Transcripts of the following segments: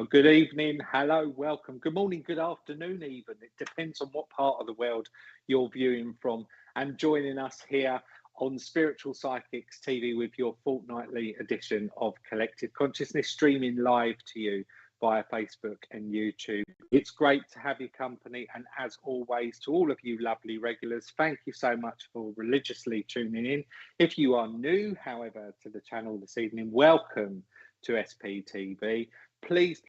or good evening, hello, welcome, good morning, good afternoon even. It depends on what part of the world you're viewing from and joining us here on Spiritual Psychics TV with your fortnightly edition of Collective Consciousness, streaming live to you via Facebook and YouTube. It's great to have your company, and as always, to all of you lovely regulars, thank you so much for religiously tuning in. If you are new, however, to the channel this evening, welcome to SPTV. Please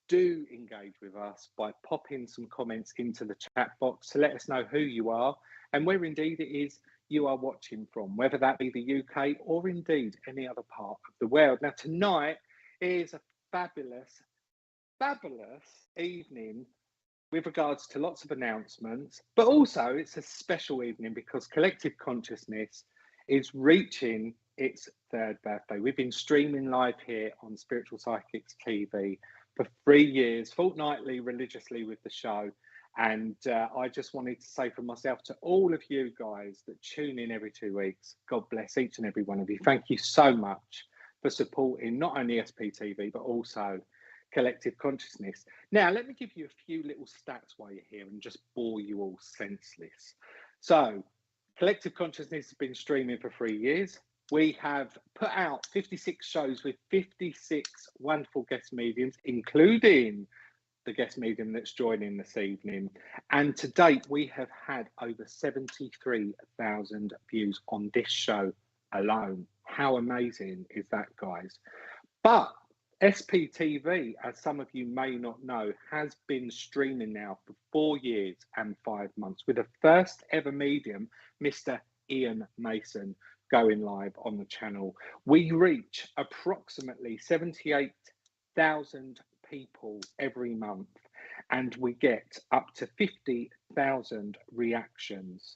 do engage with us by popping some comments into the chat box to let us know who you are and where indeed it is you are watching from, whether that be the UK or indeed any other part of the world. Now, tonight is a fabulous evening with regards to lots of announcements, but also it's a special evening because Collective Consciousness is reaching its third birthday. We've been streaming live here on Spiritual Psychics TV for 3 years, fortnightly, religiously with the show. And I just wanted to say for myself to all of you guys that tune in every 2 weeks, God bless each and every one of you. Thank you so much for supporting not only SPTV, but also Collective Consciousness. Now, let me give you a few little stats while you're here and just bore you all senseless. So, Collective Consciousness has been streaming for 3 years. We have put out 56 shows with 56 wonderful guest mediums, including the guest medium that's joining this evening. And to date, we have had over 73,000 views on this show alone. How amazing is that, guys? But SPTV, as some of you may not know, has been streaming now for 4 years and 5 months with the first ever medium, Mr. Ian Mason, going live on the channel. We reach approximately 78,000 people every month, and we get up to 50,000 reactions,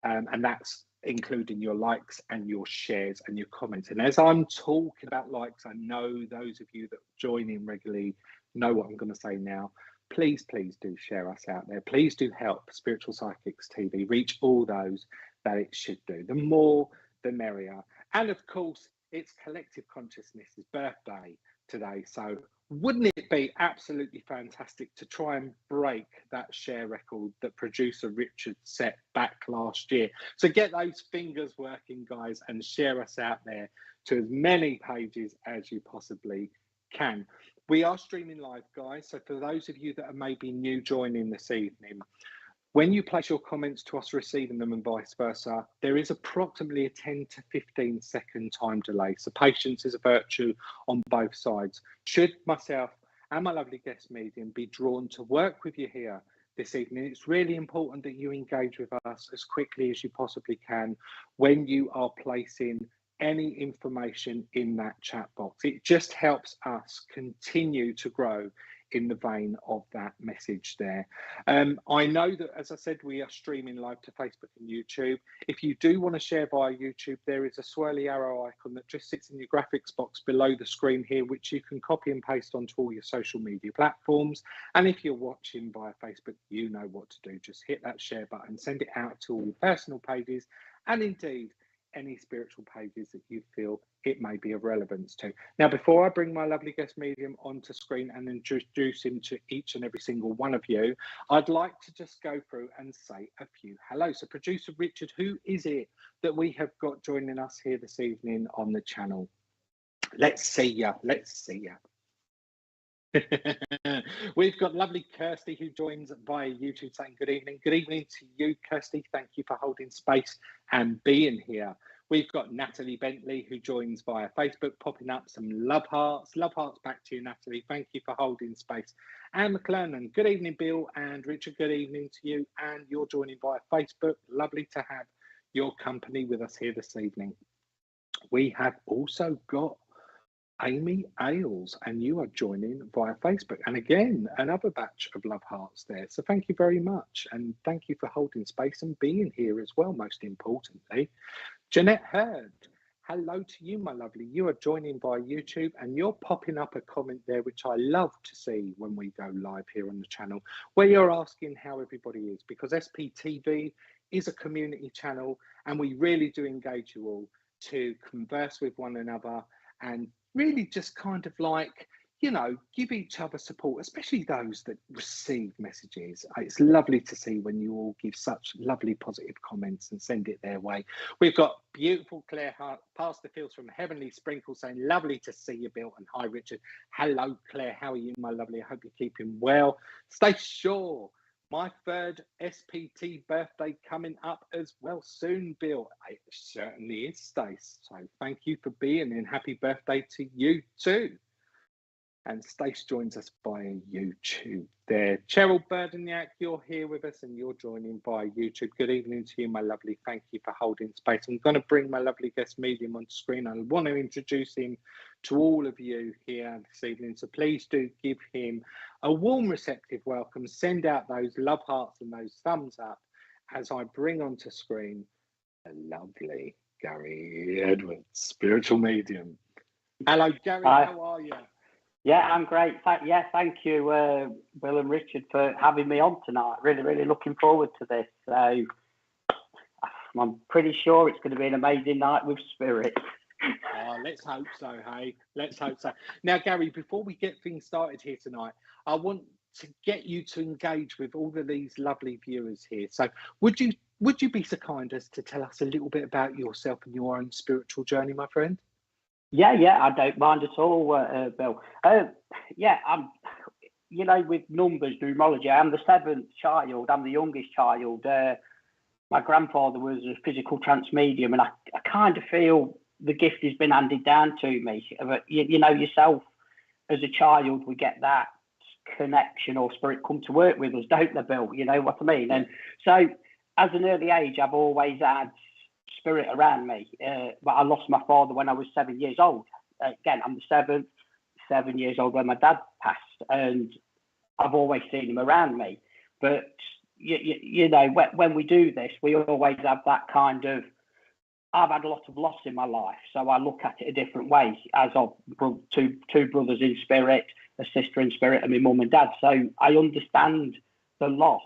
and that's including your likes and your shares and your comments. And as I'm talking about likes, I know those of you that join in regularly know what I'm going to say now. Please do share us out there. Please do help Spiritual Psychics TV reach all those that it should do. The more, the merrier. And of course, it's Collective Consciousness's birthday today. So wouldn't it be absolutely fantastic to try and break that share record that producer Richard set back last year? So get those fingers working, guys, and share us out there to as many pages as you possibly can. We are streaming live, guys. So for those of you that are maybe new joining this evening, when you place your comments to us receiving them and vice versa, there is approximately a 10 to 15 second time delay. So patience is a virtue on both sides. Should myself and my lovely guest medium be drawn to work with you here this evening, it's really important that you engage with us as quickly as you possibly can when you are placing any information in that chat box. It just helps us continue to grow in the vein of that message there. I know that, as I said, we are streaming live to Facebook and YouTube. If you do want to share via YouTube, there is a swirly arrow icon that just sits in your graphics box below the screen here, which you can copy and paste onto all your social media platforms. And if you're watching via Facebook, you know what to do. Just hit that share button, send it out to all your personal pages, and indeed any spiritual pages that you feel it may be of relevance to. Now, before I bring my lovely guest medium onto screen and introduce him to each and every single one of you, I'd like to just go through and say a few hello. So producer Richard, who is it that we have got joining us here this evening on the channel? Let's see ya. We've got lovely Kirsty who joins via YouTube saying good evening. Good evening to you, Kirsty. Thank you for holding space and being here. We've got Natalie Bentley who joins via Facebook, popping up some love hearts. Love hearts back to you, Natalie. Thank you for holding space. Anne McClellan, good evening, Bill and Richard. Good evening to you. And you're joining via Facebook. Lovely to have your company with us here this evening. We have also got Amy Ailes, and you are joining via Facebook. And again, another batch of love hearts there. So thank you very much. And thank you for holding space and being here as well, most importantly. Jeanette Hurd, hello to you, my lovely. You are joining via YouTube and you're popping up a comment there, which I love to see when we go live here on the channel, where you're asking how everybody is, because SPTV is a community channel and we really do engage you all to converse with one another and really just kind of like give each other support, especially those that receive messages. It's lovely to see when you all give such lovely positive comments and send it their way. We've got beautiful Claire Hart, Pastor Fields from Heavenly Sprinkle saying, lovely to see you, Bill. And hi, Richard. Hello, Claire. How are you, my lovely? I hope you're keeping well. Stay sure. My third SPT birthday coming up as well soon, Bill. It certainly is, Stace. So thank you for being and happy birthday to you too. And Stace joins us via YouTube there. Cheryl Burdeniak, you're here with us and you're joining via YouTube. Good evening to you, my lovely. Thank you for holding space. I'm going to bring my lovely guest medium on screen. I want to introduce him to all of you here this evening. So please do give him a warm, receptive welcome. Send out those love hearts and those thumbs up as I bring onto screen the lovely Garry Edwards, spiritual medium. Hello, Garry. Hi. How are you? Yeah, I'm great. Thank you, Bill and Richard, for having me on tonight. Really looking forward to this. So I'm pretty sure it's going to be an amazing night with spirit. Let's hope so, hey? Let's hope so. Now, Garry, before we get things started here tonight, I want to get you to engage with all of these lovely viewers here. So would you be so kind as to tell us a little bit about yourself and your own spiritual journey, my friend? Yeah, I don't mind at all, Bill. I'm, with numbers, numerology, I'm the seventh child. I'm the youngest child. My grandfather was a physical trance medium, and I kind of feel the gift has been handed down to me. But yourself, as a child, we get that connection or spirit come to work with us, don't they, Bill? You know what I mean? And so, as an early age, I've always had spirit around me, but I lost my father when I was 7 years old. Again, I'm the seventh, 7 years old when my dad passed, and I've always seen him around me. But when we do this, we always have that kind of. I've had a lot of loss in my life, so I look at it a different way. As of two brothers in spirit, a sister in spirit, and my mum and dad. So I understand the loss,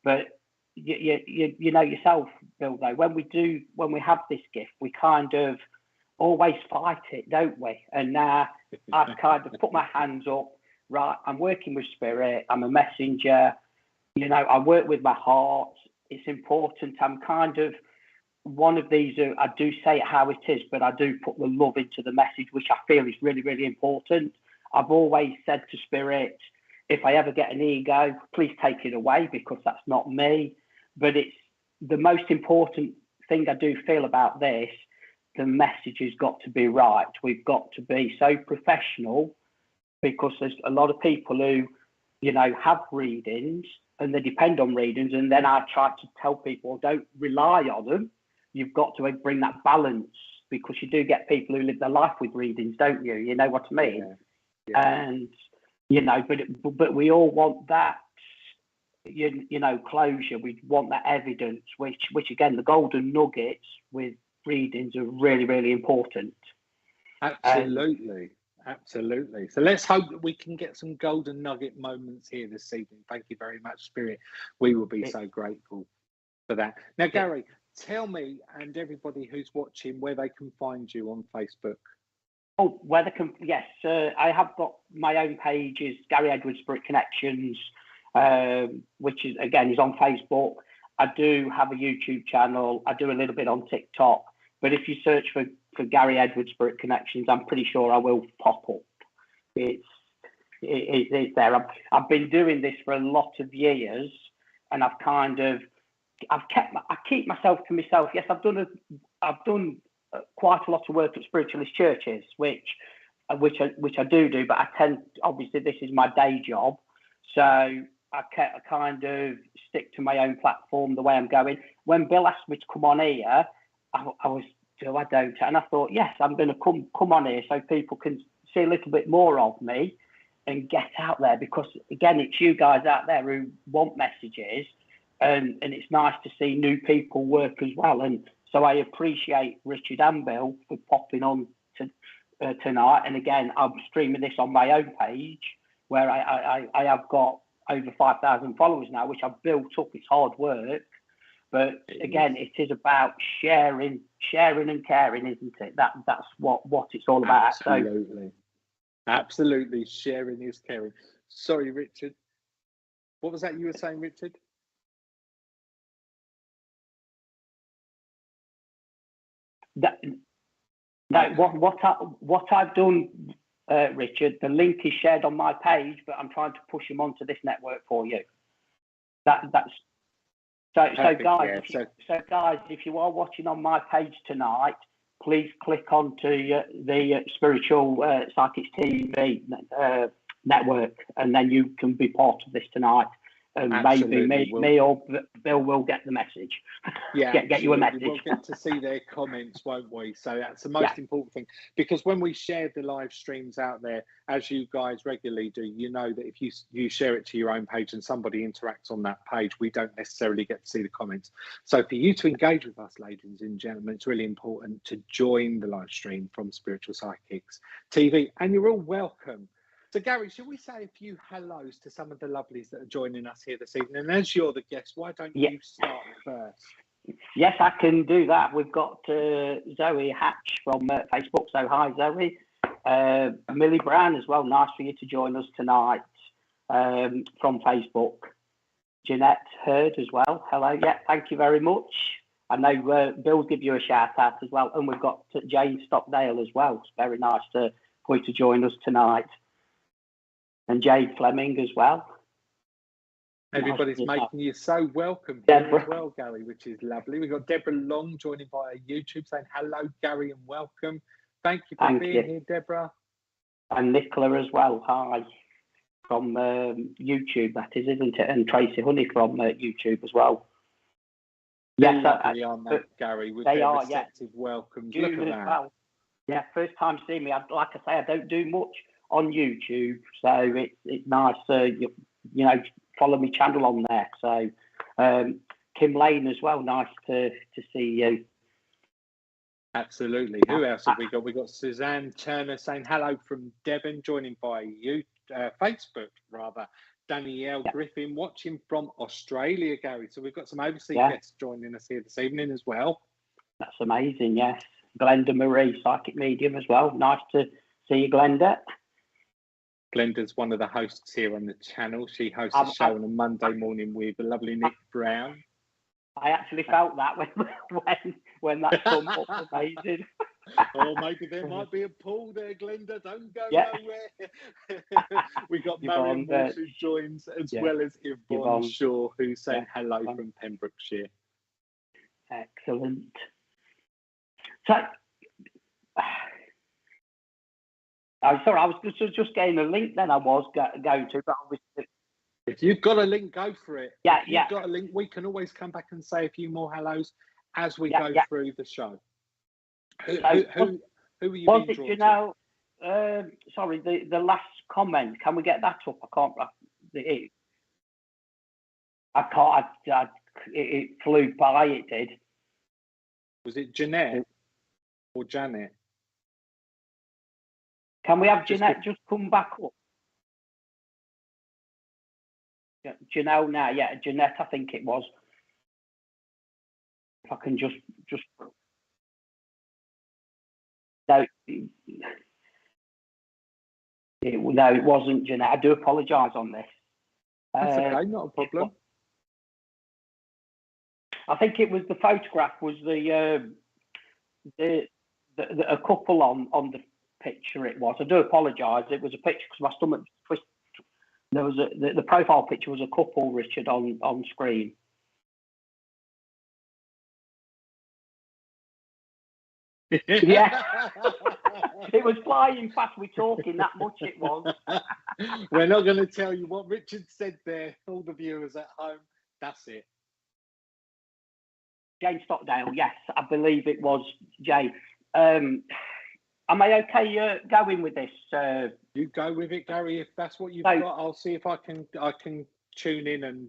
but. You know yourself, Bill, though, when we have this gift, we kind of always fight it, don't we? And now I've kind of put my hands up, right, I'm working with spirit, I'm a messenger, I work with my heart, it's important. I'm kind of one of these, I do say it how it is, but I do put the love into the message, which I feel is really important. I've always said to spirit, if I ever get an ego, please take it away, because that's not me. But it's the most important thing I do feel about this. The message has got to be right. We've got to be so professional, because there's a lot of people who, have readings and they depend on readings. And then I try to tell people, don't rely on them. You've got to bring that balance, because you do get people who live their life with readings, don't you? You know what I mean? Yeah. And, but we all want that. Closure. We want that evidence, which again, the golden nuggets with readings are really important. Absolutely. So let's hope that we can get some golden nugget moments here this evening. Thank you very much, Spirit. We will be so grateful for that. Now, Garry, tell me and everybody who's watching where they can find you on Facebook. Oh, where they can? Yes, I have got my own page, is Garry Edwards Spirit Connections. Which is on Facebook. I do have a YouTube channel. I do a little bit on TikTok. But if you search for Garry Edwards Spirit Connections, I'm pretty sure I will pop up. It's there. I've been doing this for a lot of years, and I keep myself to myself. Yes, I've done quite a lot of work at spiritualist churches, which I do. But I tend, obviously, this is my day job, so I kind of stick to my own platform, the way I'm going. When Bill asked me to come on here, I was, do I don't? And I thought, yes, I'm going to come on here so people can see a little bit more of me and get out there, because, again, it's you guys out there who want messages, and it's nice to see new people work as well. And so I appreciate Richard and Bill for popping on tonight. And, again, I'm streaming this on my own page, where I have got over 5,000 followers now, which I've built up. It's hard work, but again, it is about sharing and caring, isn't it? That's what it's all about. Absolutely. Absolutely, sharing is caring. Sorry, Richard. What was that you were saying, Richard? What I've done, Richard, the link is shared on my page, but I'm trying to push them onto this network for you. That's so guys. So guys, if you are watching on my page tonight, please click onto the Spiritual Psychics TV network, and then you can be part of this tonight. And maybe me or Bill will get the message. Yeah, get you a message. We'll get to see their comments, won't we? So that's the most important thing, because when we share the live streams out there, as you guys regularly do, you know that if you share it to your own page and somebody interacts on that page, we don't necessarily get to see the comments. So for you to engage with us, ladies and gentlemen, it's really important to join the live stream from Spiritual Psychics TV, and you're all welcome. So, Garry, shall we say a few hellos to some of the lovelies that are joining us here this evening? And as you're the guest, why don't you start first? Yes, I can do that. We've got Zoe Hatch from Facebook. So, hi, Zoe. Millie Brown as well. Nice for you to join us tonight from Facebook. Jeanette Hurd as well. Hello. Yeah, thank you very much. I know Bill's give you a shout out as well. And we've got Jane Stockdale as well. It's very nice for you to join us tonight. And Jade Fleming as well. Everybody's making you so welcome here as well, Garry, which is lovely. We've got Deborah Long joining via YouTube saying hello, Garry, and welcome. Thank you for being here, Deborah. And Nicola as well. Hi. From YouTube, that is, isn't it? And Tracy Honey from YouTube as well. Yes, aren't they, Garry? With their receptive welcomes. Look at that. Well. Yeah, first time seeing me. Like I say, I don't do much on YouTube, so it's nice. You know, follow my channel on there. So Kim Lane as well. Nice to see you. Absolutely. Who else have we got? We've got Suzanne Turner saying hello from Devon, joining by Facebook rather. Danielle Griffin watching from Australia, Garry. So we've got some overseas guests joining us here this evening as well. That's amazing. Yes, Glenda Marie, psychic medium as well. Nice to see you, Glenda. Glenda's one of the hosts here on the channel. She hosts a show on a Monday morning with the lovely Nick Brown. I actually felt that when that come up. Amazing. Or maybe there might be a pool there, Glenda. Don't go nowhere. We got Marion Walsh who joins, as well as Yvonne Shaw, who's saying hello from Pembrokeshire. Excellent. So, I'm sorry, I was just getting a link then I was going to, but obviously... If you've got a link, go for it. Yeah, if you've got a link, we can always come back and say a few more hellos as we go through the show. Who are you being drawn to? Sorry, the last comment, can we get that up? It flew by, it did. Was it Jeanette or Janet? Can we have Jeanette just come back up? Janelle now, Jeanette, I think it was. If I can just no, it wasn't Jeanette. I do apologise on this. That's okay, not a problem. I think it was the photograph was a couple on the picture. It was. I do apologise. It was a picture because my stomach twisted. There was the profile picture was a couple, Richard, on screen. Yeah, it was flying past. We're talking that much. It was. We're not going to tell you what Richard said there. All the viewers at home. That's it. Jane Stockdale. Yes, I believe it was Jane. Am I okay going with this? You go with it, Garry. If that's what you've got, I'll see if I can tune in and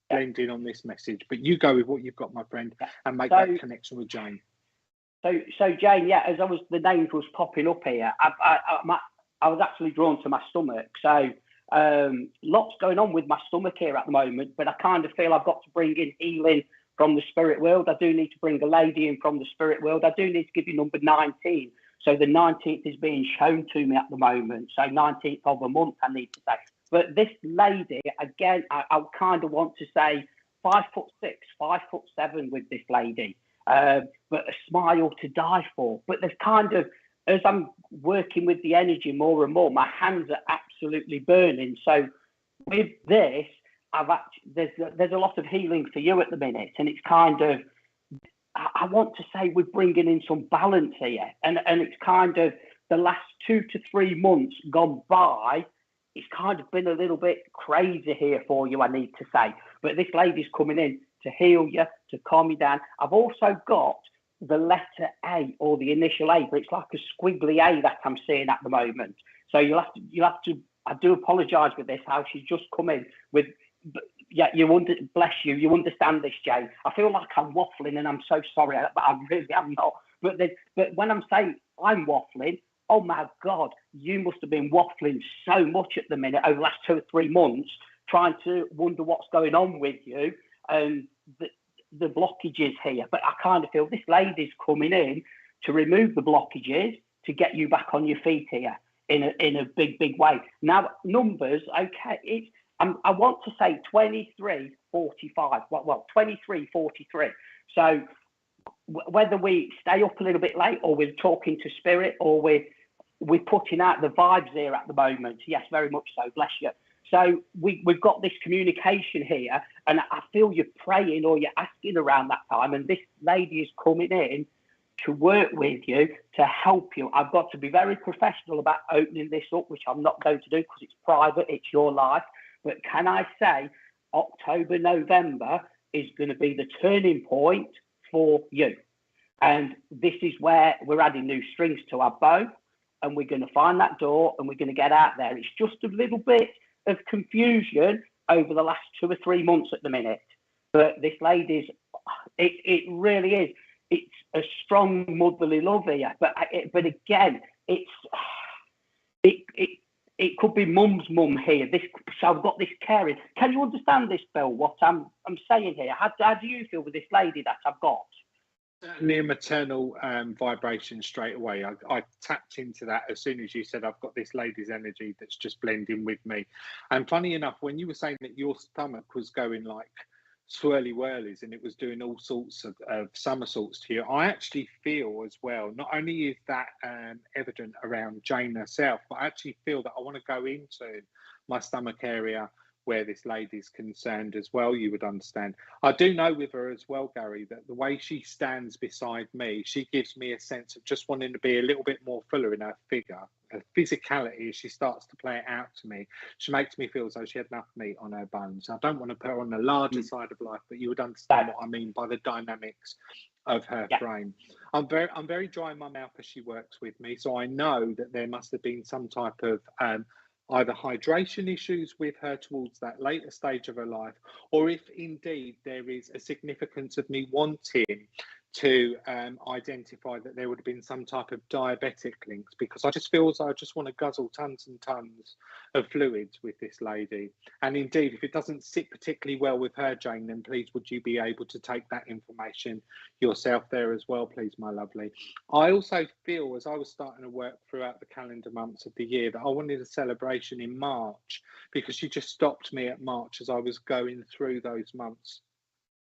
blend in on this message. But you go with what you've got, my friend, and make that connection with Jane. So Jane, as the names was popping up here, I was actually drawn to my stomach. So lots going on with my stomach here at the moment, but I kind of feel I've got to bring in healing from the spirit world. I do need to bring a lady in from the spirit world. I do need to give you number 19 So the 19th is being shown to me at the moment. So 19th of a month, I need to say. But this lady, again, I kind of want to say 5'6", 5'7" with this lady, but a smile to die for. But there's kind of, as I'm working with the energy more and more, my hands are absolutely burning. So with this, there's a lot of healing for you at the minute, and it's kind of, I want to say we're bringing in some balance here, and it's kind of the last 2 to 3 months gone by. It's kind of been a little bit crazy here for you, I need to say. But this lady's coming in to heal you, to calm you down. I've also got the letter A, or the initial A, but it's like a squiggly A that I'm seeing at the moment. So you'll have to. I do apologise with this, how she's just come in with. Yeah, bless you. You understand this, Jane. I feel like I'm waffling, and I'm so sorry, but I really am not. But when I'm saying I'm waffling, oh my God, you must have been waffling so much at the minute over the last 2 or 3 months, trying to wonder what's going on with you and the blockages here. But I kind of feel this lady's coming in to remove the blockages, to get you back on your feet here in a big way. Now, numbers, okay, I want to say 23:45. Well, 23:43. So whether we stay up a little bit late, or we're talking to spirit, or we're putting out the vibes here at the moment. Yes, very much so. Bless you. So we've got this communication here, and I feel you're praying or you're asking around that time, and this lady is coming in to work with you, to help you. I've got to be very professional about opening this up, which I'm not going to do because it's private, it's your life. But can I say October, November is going to be the turning point for you. And this is where we're adding new strings to our bow, and we're going to find that door, and we're going to get out there. It's just a little bit of confusion over the last 2 or 3 months at the minute. But this lady's, it really is. It's a strong motherly love here. But again, it could be mum's mum here. So I've got this caring. Can you understand this, Bill, what I'm saying here? How do you feel with this lady that I've got? Certainly a maternal vibration straight away. I tapped into that as soon as you said, I've got this lady's energy that's just blending with me. And funny enough, when you were saying that your stomach was going like swirly whirlies and it was doing all sorts of somersaults to you, I actually feel as well, not only is that evident around Jane herself, but I actually feel that I want to go into my stomach area where this lady's concerned as well, you would understand. I do know with her as well, Garry, that the way she stands beside me, she gives me a sense of just wanting to be a little bit more fuller in her figure. Her physicality, as she starts to play it out to me, she makes me feel as though she had enough meat on her bones. I don't want to put her on the larger side of life, but you would understand what I mean by the dynamics of her frame. I'm very dry in my mouth as she works with me, so I know that there must have been some type of either hydration issues with her towards that later stage of her life, or if indeed there is a significance of me wanting to identify that there would have been some type of diabetic links, because I just feel as though I just want to guzzle tons and tons of fluids with this lady. And indeed, if it doesn't sit particularly well with her, Jane, then please would you be able to take that information yourself there as well, please, my lovely. I also feel, as I was starting to work throughout the calendar months of the year, that I wanted a celebration in March, because she just stopped me at March as I was going through those months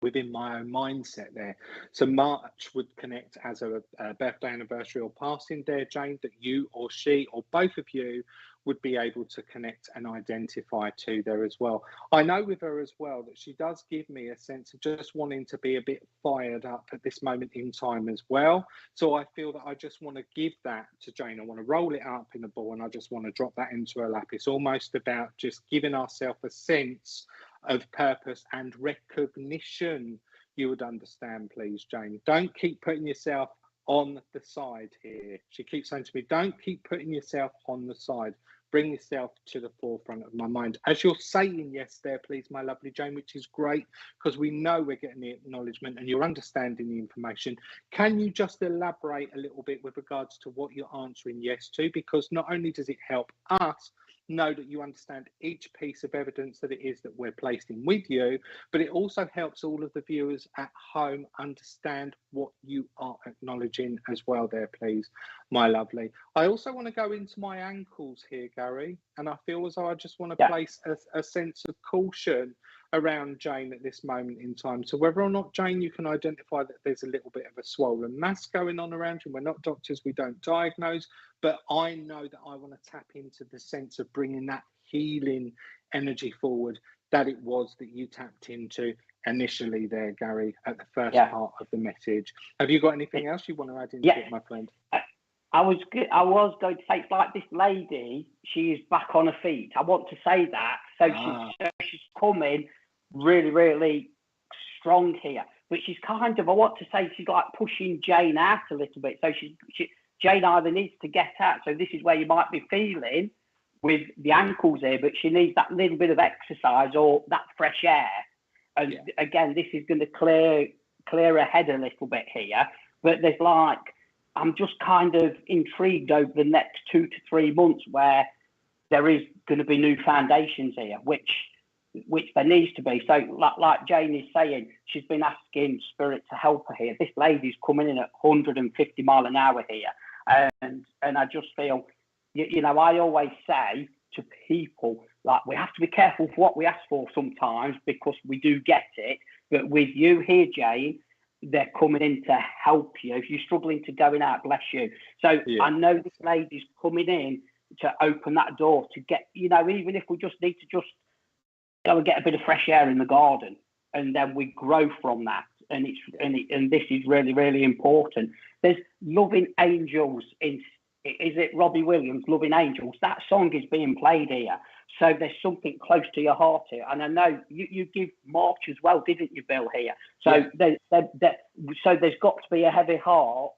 within my own mindset there. So March would connect as a birthday, anniversary or passing there, Jane, that you or she or both of you would be able to connect and identify to there as well. I know with her as well that she does give me a sense of just wanting to be a bit fired up at this moment in time as well. So I feel that I just want to give that to Jane. I want to roll it up in a ball and I just want to drop that into her lap. It's almost about just giving ourselves a sense of purpose and recognition. You would understand, please, Jane. Don't keep putting yourself on the side here. She keeps saying to me, don't keep putting yourself on the side. Bring yourself to the forefront of my mind. As you're saying yes there, please, my lovely Jane, which is great, because we know we're getting the acknowledgement and you're understanding the information. Can you just elaborate a little bit with regards to what you're answering yes to? Because not only does it help us, know that you understand each piece of evidence that it is that we're placing with you, but it also helps all of the viewers at home understand what you are acknowledging as well there, please, my lovely. I also want to go into my ankles here, Garry, and I feel as though I just want to place a sense of caution around Jane at this moment in time. So whether or not, Jane, you can identify that there's a little bit of a swollen mass going on around you. We're not doctors, we don't diagnose, but I know that I want to tap into the sense of bringing that healing energy forward that it was that you tapped into initially there, Garry, at the first part of the message. Have you got anything else you want to add into it, my friend? I was going to say, it's like this lady, she is back on her feet. I want to say that. So she's coming really, really strong here, which is kind of, I want to say, she's like pushing Jane out a little bit. So Jane either needs to get out. So this is where you might be feeling with the ankles here, but she needs that little bit of exercise or that fresh air. And again, this is going to clear her head a little bit here. But there's like, I'm just kind of intrigued over the next 2 to 3 months where there is going to be new foundations here, which there needs to be. So like Jane is saying, she's been asking Spirit to help her here. This lady's coming in at 150 mile an hour here. And I just feel, you know, I always say to people, like, we have to be careful for what we ask for sometimes because we do get it. But with you here, Jane, they're coming in to help you. If you're struggling to going out, bless you. So I know this lady's coming in to open that door to get, you know, even if we just need to just go and get a bit of fresh air in the garden, and then we grow from that. And this is really, really important. There's Loving Angels in, is it Robbie Williams, Loving Angels? That song is being played here. So there's something close to your heart here. And I know you give March as well, didn't you, Bill, here? So so there's got to be a heavy heart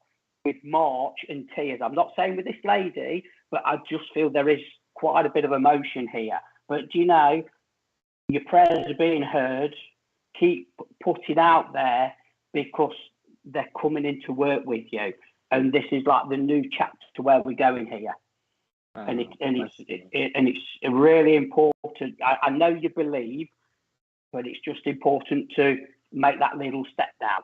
with March and tears. I'm not saying with this lady, but I just feel there is quite a bit of emotion here. But do you know, your prayers are being heard. Keep putting out there because they're coming in to work with you. And this is like the new chapter to where we're going here. And it's really important. I know you believe, but it's just important to make that little step down.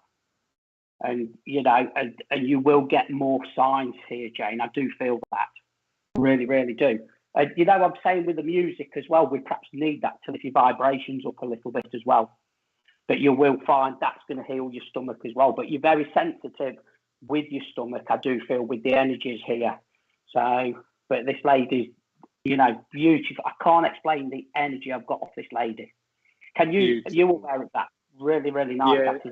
And, you know, and you will get more signs here, Jane. I do feel that. Really, really do. You know, I'm saying with the music as well, we perhaps need that to lift your vibrations up a little bit as well. But you will find that's going to heal your stomach as well. But you're very sensitive with your stomach, I do feel, with the energies here. So, but this lady, you know, beautiful. I can't explain the energy I've got off this lady. Can you, are you aware of that? Really, really nice. Yeah,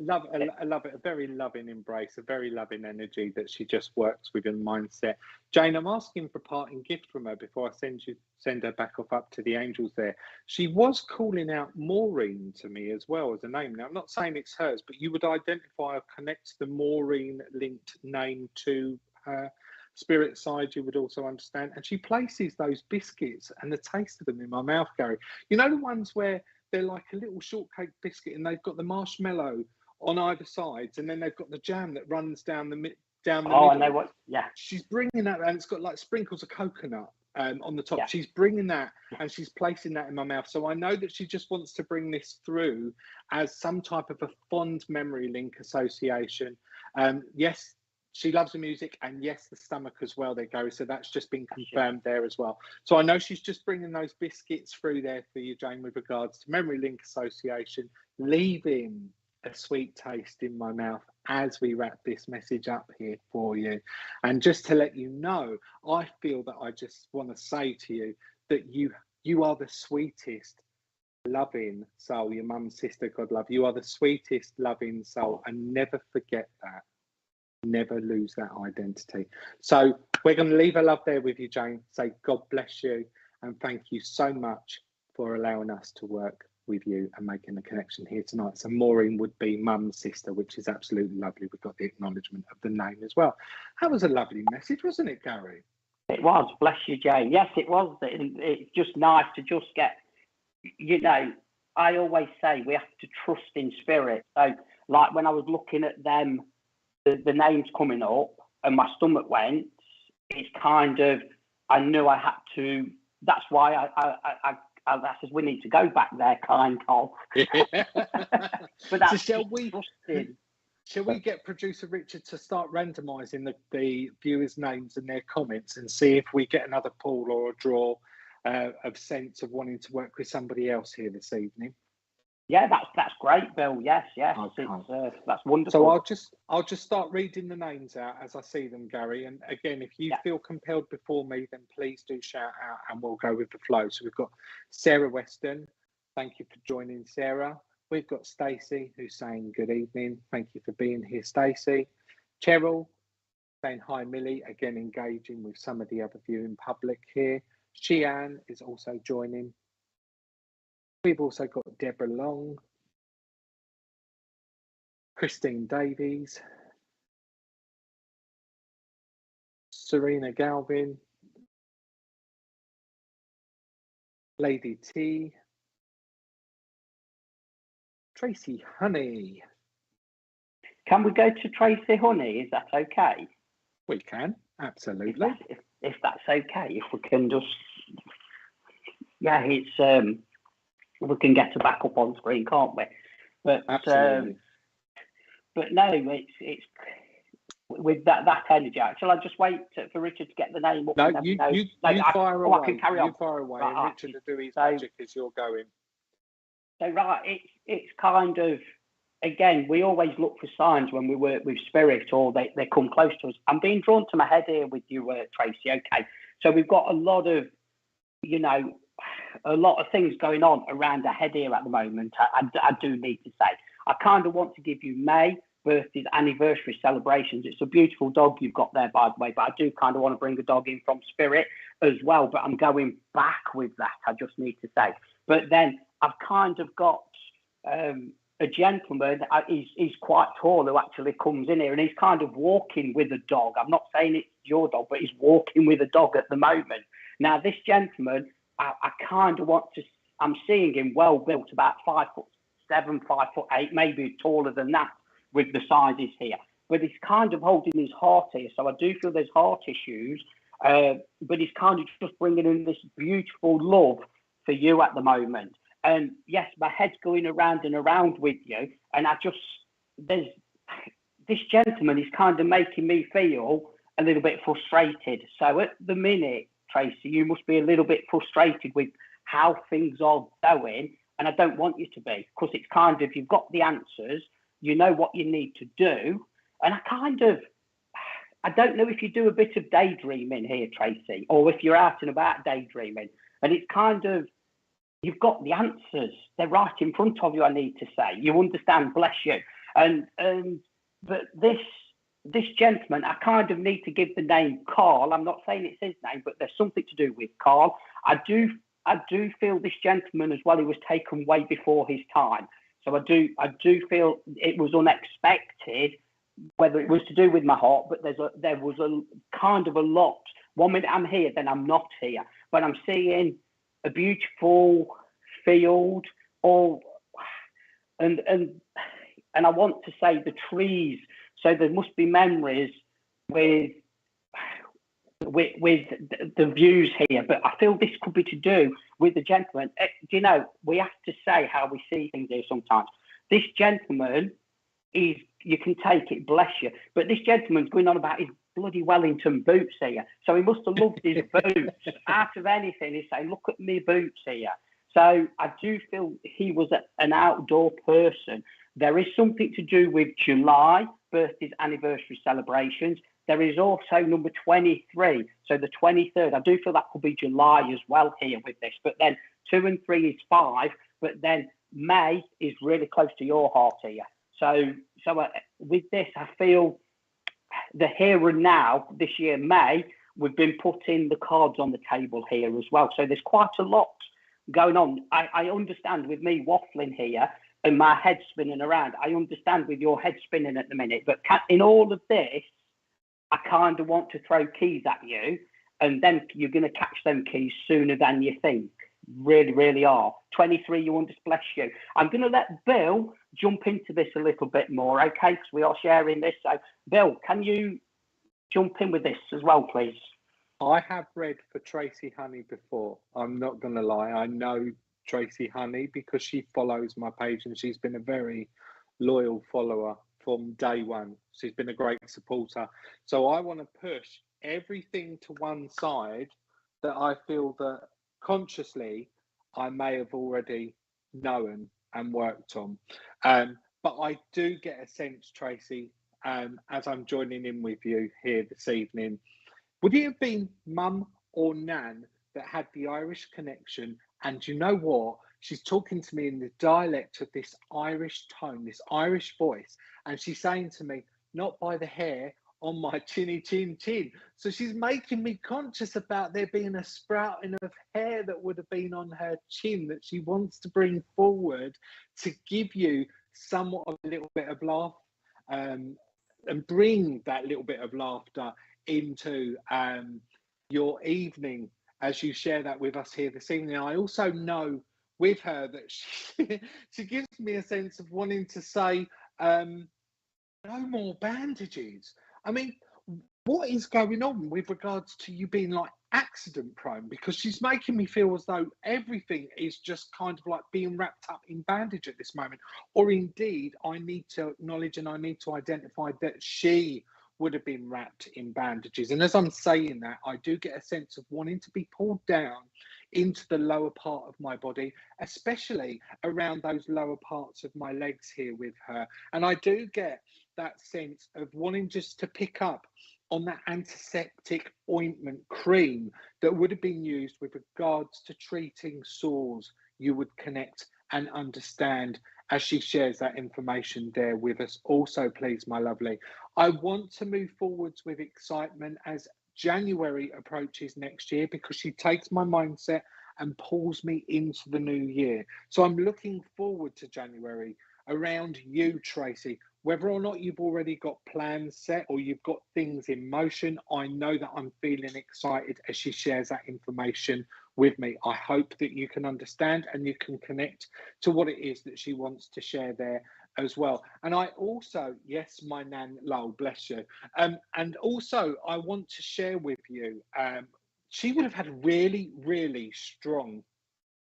I love it. A very loving embrace, a very loving energy that she just works with in mindset. Jane, I'm asking for a parting gift from her before I send her back off up to the angels there. She was calling out Maureen to me as well as a name. Now, I'm not saying it's hers, but you would identify or connect the Maureen linked name to her spirit side, you would also understand. And she places those biscuits and the taste of them in my mouth, Garry. You know, the ones where they're like a little shortcake biscuit and they've got the marshmallow on either sides and then they've got the jam that runs down the middle. I know what, She's bringing that, and it's got like sprinkles of coconut on the top. She's bringing that and she's placing that in my mouth. So I know that she just wants to bring this through as some type of a fond memory link association. Yes, she loves the music, and yes, the stomach as well there, Garry. So that's just been confirmed there as well. So I know she's just bringing those biscuits through there for you, Jane, with regards to memory link association, leaving a sweet taste in my mouth as we wrap this message up here for you. And just to let you know, I feel that I just want to say to you that you are the sweetest loving soul. Your mum, sister, God love. You are the sweetest loving soul, and never forget that. Never lose that identity. So we're going to leave a love there with you, Jane. Say God bless you and thank you so much for allowing us to work with you and making the connection here tonight. So Maureen would be mum, sister, which is absolutely lovely. We've got the acknowledgement of the name as well. That was a lovely message, wasn't it, Garry? It was. Bless you, Jane. Yes, it was. It's just nice to just get, you know, I always say we have to trust in spirit. So like when I was looking at them, the names coming up and my stomach went, it's kind of, I knew I had to that's why I says we need to go back there, kind of. But that's so trusting. shall we get producer Richard to start randomising the viewers' names and their comments and see if we get another pool or a draw of sense of wanting to work with somebody else here this evening? Yeah, that's great, Bill. Yes, okay. That's wonderful. So I'll just start reading the names out as I see them, Garry. And again, if you feel compelled before me, then please do shout out and we'll go with the flow. So we've got Sarah Weston. Thank you for joining, Sarah. We've got Stacey, who's saying good evening. Thank you for being here, Stacey. Cheryl saying hi, Millie. Again, engaging with some of the other viewing public here. Sheanne is also joining. We've also got Deborah Long, Christine Davies, Serena Galvin, Lady T, Tracy Honey. Can we go to Tracy Honey? Is that okay? We can, absolutely. If that's okay, if we can just, it's we can get her back up on screen, can't we? But absolutely. But no, it's with that energy. Shall I just wait for Richard to get the name up? No, you fire away. I can carry on. You fire away, and Richard will do his magic as you're going. So it's kind of, again, we always look for signs when we work with spirit or they come close to us. I'm being drawn to my head here with you, Tracy. Okay, so we've got a lot of things going on around the head here at the moment. I do need to say, I kind of want to give you May birthdays, anniversary celebrations. It's a beautiful dog you've got there, by the way, but I do kind of want to bring a dog in from spirit as well, but I'm going back with that, I just need to say. But then I've kind of got a gentleman, he's quite tall, who actually comes in here, and he's kind of walking with a dog. I'm not saying it's your dog, but he's walking with a dog at the moment. Now, this gentleman, I kind of want to, I'm seeing him well built, about 5'7", 5'8", maybe taller than that with the sizes here. But he's kind of holding his heart here. So I do feel there's heart issues, but he's kind of just bringing in this beautiful love for you at the moment. And yes, my head's going around and around with you. And this gentleman is kind of making me feel a little bit frustrated. So at the minute, Tracy, you must be a little bit frustrated with how things are going. And I don't want you to be, because it's kind of, you've got the answers, you know what you need to do. And I don't know if you do a bit of daydreaming here, Tracy, or if you're out and about daydreaming. And it's kind of, you've got the answers. They're right in front of you, I need to say. You understand, bless you. But this gentleman, I kind of need to give the name Carl. I'm not saying it's his name, but there's something to do with Carl. I do feel this gentleman as well, he was taken way before his time. So I do feel it was unexpected, whether it was to do with my heart, but there was a kind of a lot. One minute I'm here, then I'm not here. But I'm seeing a beautiful field, and I want to say the trees. So there must be memories with the views here, but I feel this could be to do with the gentleman. Do you know, we have to say how we see things here sometimes. This gentleman is, you can take it, bless you, but this gentleman's going on about his bloody Wellington boots here. So he must have loved his boots. Out of anything, he's saying, look at me boots here. So I do feel he was an outdoor person. There is something to do with July, birthdays, anniversary celebrations. There is also number 23, so the 23rd. I do feel that could be July as well here with this. But then 2 and 3 is 5, but then May is really close to your heart here. So with this, I feel the here and now, this year, May, we've been putting the cards on the table here as well. So there's quite a lot going on. I understand with me waffling here and my head spinning around. I understand with your head spinning at the minute. But in all of this, I kind of want to throw keys at you, and then you're going to catch them keys sooner than you think. Really, really are. 23, you understand, bless you. I'm going to let Bill jump into this a little bit more, okay? Because we are sharing this. So, Bill, can you jump in with this as well, please? I have read for Tracy Honey before. I'm not going to lie. I know Tracy Honey because she follows my page and she's been a very loyal follower from day one. She's been a great supporter. So I want to push everything to one side that I feel that consciously I may have already known and worked on. But I do get a sense, Tracy, as I'm joining in with you here this evening, would it have been mum or nan that had the Irish connection? And you know what? She's talking to me in the dialect of this Irish tone, this Irish voice. And she's saying to me, not by the hair on my chinny chin chin. So she's making me conscious about there being a sprouting of hair that would have been on her chin that she wants to bring forward to give you somewhat of a little bit of laugh, and bring that little bit of laughter into your evening as you share that with us here this evening. I also know with her that she gives me a sense of wanting to say, no more bandages. I mean, what is going on with regards to you being like accident prone? Because she's making me feel as though everything is just kind of like being wrapped up in bandage at this moment. Or indeed, I need to acknowledge and I need to identify that she would have been wrapped in bandages. And as I'm saying that, I do get a sense of wanting to be pulled down into the lower part of my body, especially around those lower parts of my legs here with her. And I do get that sense of wanting just to pick up on that antiseptic ointment cream that would have been used with regards to treating sores. You would connect and understand as she shares that information there with us. Also, please, my lovely, I want to move forwards with excitement as January approaches next year, because she takes my mindset and pulls me into the new year. So I'm looking forward to January around you, Tracy. Whether or not you've already got plans set or you've got things in motion, I know that I'm feeling excited as she shares that information with me. I hope that you can understand and you can connect to what it is that she wants to share there as well. And I also, yes, my nan, lol, bless you. And also, I want to share with you, she would have had really, really strong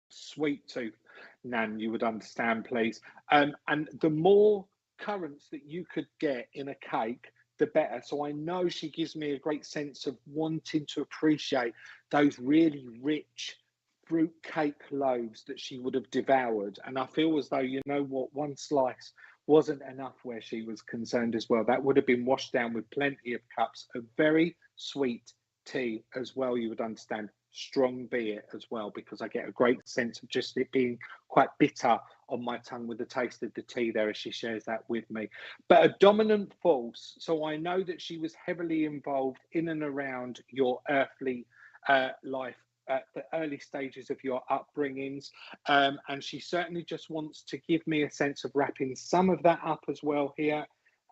sweet tooth, nan, you would understand, please. And the more currants that you could get in a cake, the better. So I know she gives me a great sense of wanting to appreciate those really rich fruit cake loaves that she would have devoured. And I feel as though, you know what, one slice wasn't enough where she was concerned as well. That would have been washed down with plenty of cups of very sweet tea as well, you would understand. Strong beer as well, because I get a great sense of just it being quite bitter on my tongue with the taste of the tea there as she shares that with me. But a dominant force, so I know that she was heavily involved in and around your earthly life at the early stages of your upbringings, and she certainly just wants to give me a sense of wrapping some of that up as well here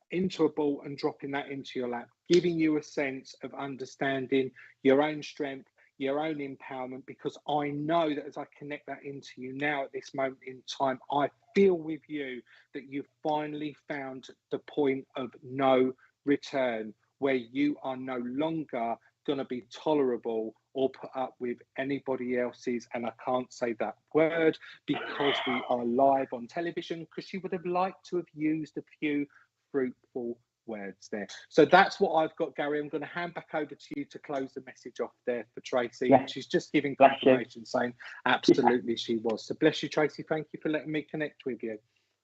into a ball and dropping that into your lap, giving you a sense of understanding your own strength, your own empowerment, because I know that as I connect that into you now at this moment in time, I feel with you that you've finally found the point of no return, where you are no longer going to be tolerable or put up with anybody else's, and I can't say that word because we are live on television, because she would have liked to have used a few fruitful words there. So that's what I've got, Garry. I'm going to hand back over to you to close the message off there for Tracy. Yeah. And she's just giving confirmation saying absolutely she was. So bless you, Tracy. Thank you for letting me connect with you.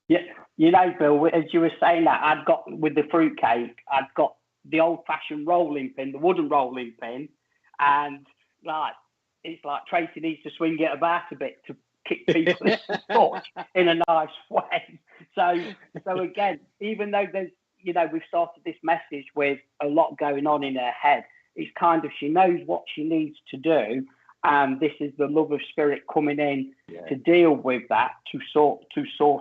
Yeah, you know, Bill, as you were saying that, I'd got with the fruitcake, I'd got the old-fashioned rolling pin, the wooden rolling pin, and like it's like Tracy needs to swing it about a bit to kick people in the foot in a nice way. So again, even though there's, you know, we've started this message with a lot going on in her head, it's kind of, she knows what she needs to do, and this is the love of spirit coming in to deal with that, to sort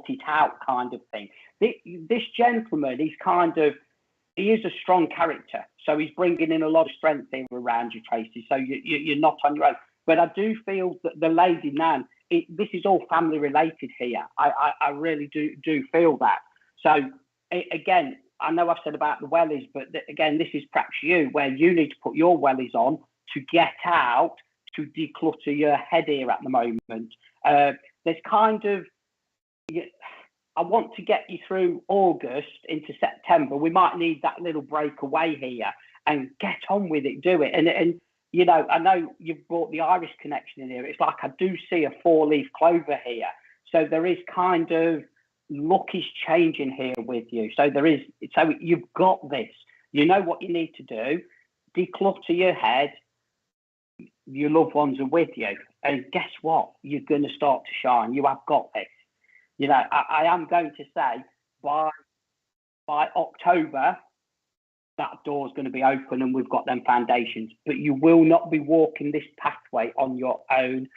it out, kind of thing. This gentleman, he is a strong character, so he's bringing in a lot of strength here around you, Tracy. So you're not on your own. But I do feel that the lady Nan, this is all family related here. I really do feel that. So again, I know I've said about the wellies, but again, this is perhaps you, where you need to put your wellies on to get out, to declutter your head here at the moment. There's kind of, I want to get you through August into September. We might need that little break away here and get on with it, do it. And you know, I know you've brought the Irish connection in here. It's like I do see a 4-leaf clover here. So there is kind of, luck is changing here with you. So you've got this. You know what you need to do. Declutter your head. Your loved ones are with you. And guess what? You're going to start to shine. You have got this. You know, I am going to say by October, that door's going to be open and we've got them foundations. But you will not be walking this pathway on your own.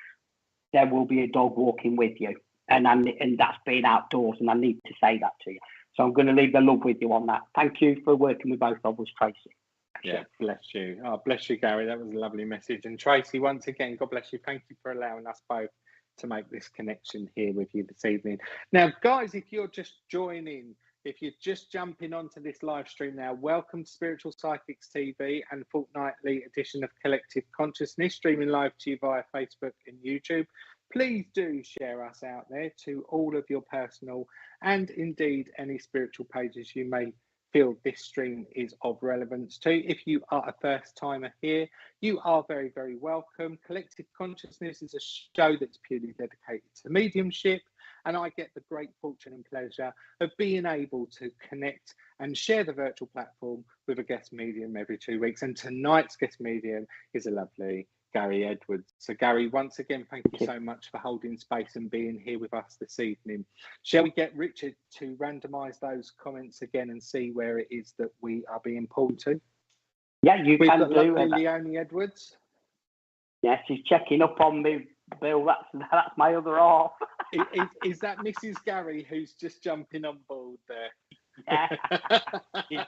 There will be a dog walking with you. And that's being outdoors. And I need to say that to you. So I'm going to leave the love with you on that. Thank you for working with both of us, Tracy. Yeah, bless you. Oh, bless you, Garry. That was a lovely message. And Tracy, once again, God bless you. Thank you for allowing us both to make this connection here with you this evening. Now, guys, if you're just joining, if you're just jumping onto this live stream now, welcome to Spiritual Psychics TV and fortnightly edition of Collective Consciousness, streaming live to you via Facebook and YouTube. Please do share us out there to all of your personal and indeed any spiritual pages you may feel this stream is of relevance to. If you are a first timer here, you are very, very welcome. Collective Consciousness is a show that's purely dedicated to mediumship, and I get the great fortune and pleasure of being able to connect and share the virtual platform with a guest medium every 2 weeks. And tonight's guest medium is a lovely Garry Edwards. So Garry, once again, thank you so much for holding space and being here with us this evening. Shall we get Richard to randomise those comments again and see where it is that we are being pulled to? Yeah, you We've can got do lovely Leonie Edwards. Yes, she's checking up on me, Bill. That's my other half. Is that Mrs. Garry who's just jumping on board there? Yeah.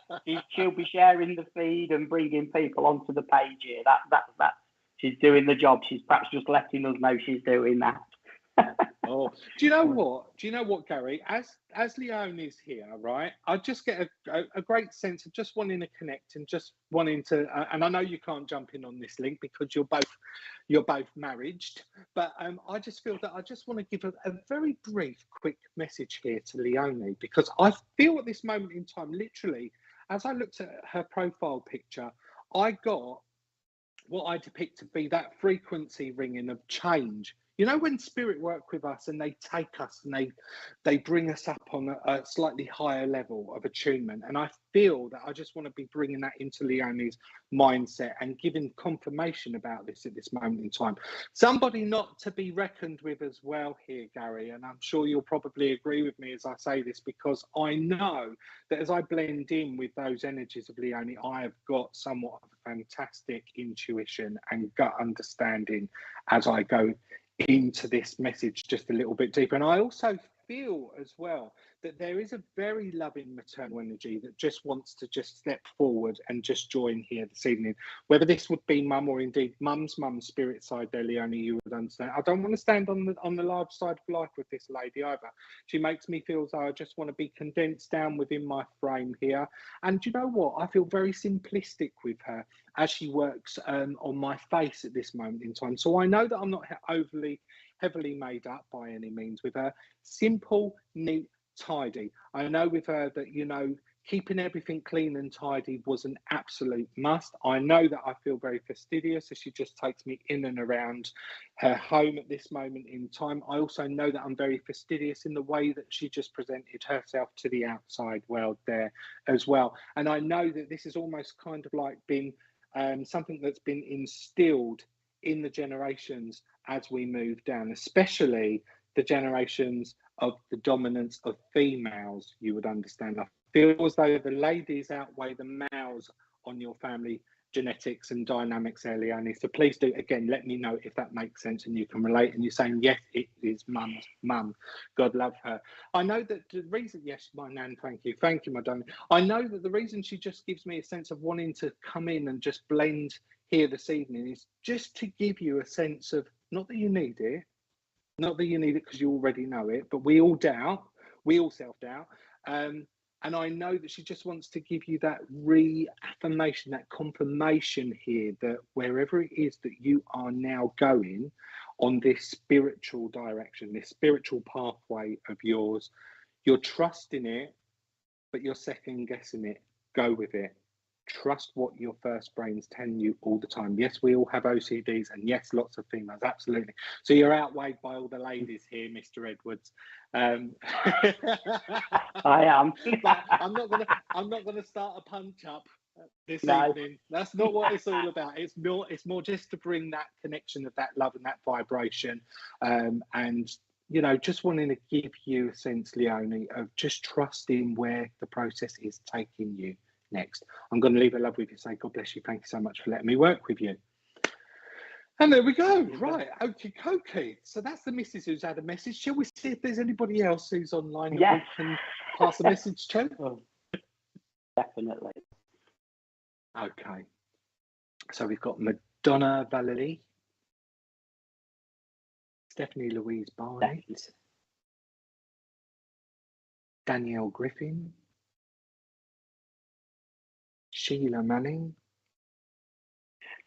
She'll be sharing the feed and bringing people onto the page here. That she's doing the job. She's perhaps just letting us know she's doing that. Oh, do you know what? Do you know what, Garry? As Leonie's here, right? I just get a great sense of just wanting to connect and just wanting to. And I know you can't jump in on this link because you're both married. But I just feel that I just want to give a very brief, quick message here to Leonie, because I feel at this moment in time, literally, as I looked at her profile picture, I got what I depict to be that frequency ringing of change. You know, when spirit work with us and they take us and they bring us up on a slightly higher level of attunement. And I feel that I just want to be bringing that into Leonie's mindset and giving confirmation about this at this moment in time. Somebody not to be reckoned with as well here, Garry, and I'm sure you'll probably agree with me as I say this, because I know that as I blend in with those energies of Leonie, I have got somewhat of a fantastic intuition and gut understanding as I go into this message just a little bit deeper. And I also feel as well that there is a very loving maternal energy that just wants to just step forward and just join here this evening. Whether this would be mum or indeed mum's spirit side there, Leonie, you would understand. I don't want to stand on the large side of life with this lady either. She makes me feel as though I just want to be condensed down within my frame here. And you know what? I feel very simplistic with her as she works on my face at this moment in time. So I know that I'm not overly heavily made up by any means with her. Simple, neat, tidy. I know with her that, you know, keeping everything clean and tidy was an absolute must. I know that I feel very fastidious, so she just takes me in and around her home at this moment in time. I also know that I'm very fastidious in the way that she just presented herself to the outside world there as well. And I know that this is almost kind of like been something that's been instilled in the generations as we move down, especially the generations of the dominance of females, you would understand. I feel as though the ladies outweigh the males on your family genetics and dynamics there, Leonie. So please do, again, let me know if that makes sense and you can relate. And you're saying, yes, it is mum's mum. God love her. I know that the reason, yes, my nan, thank you, my darling. I know that the reason she just gives me a sense of wanting to come in and just blend here this evening is just to give you a sense of, not that you need it, not that you need it because you already know it, but we all doubt, we all self-doubt. And I know that she just wants to give you that reaffirmation, that confirmation here that wherever it is that you are now going on this spiritual direction, this spiritual pathway of yours, you're trusting it, but you're second guessing it. Go with it. Trust what your first brain's telling you all the time. Yes, we all have OCDs, and yes, lots of females, absolutely. So you're outweighed by all the ladies here, Mr. Edwards. I am. But I'm not gonna start a punch up this evening. That's not what it's all about. It's more just to bring that connection of that love and that vibration, and you know, just wanting to give you a sense, Leonie, of just trusting where the process is taking you next. I'm going to leave it love with you, say God bless you, thank you so much for letting me work with you. And there we go. Right, okie dokie. So that's the missus who's had a message. Shall we see if there's anybody else who's online that we can pass a message to? Definitely. Okay, so we've got Madonna Valerie, Stephanie Louise Barnett, Danielle Griffin, Sheila Manning.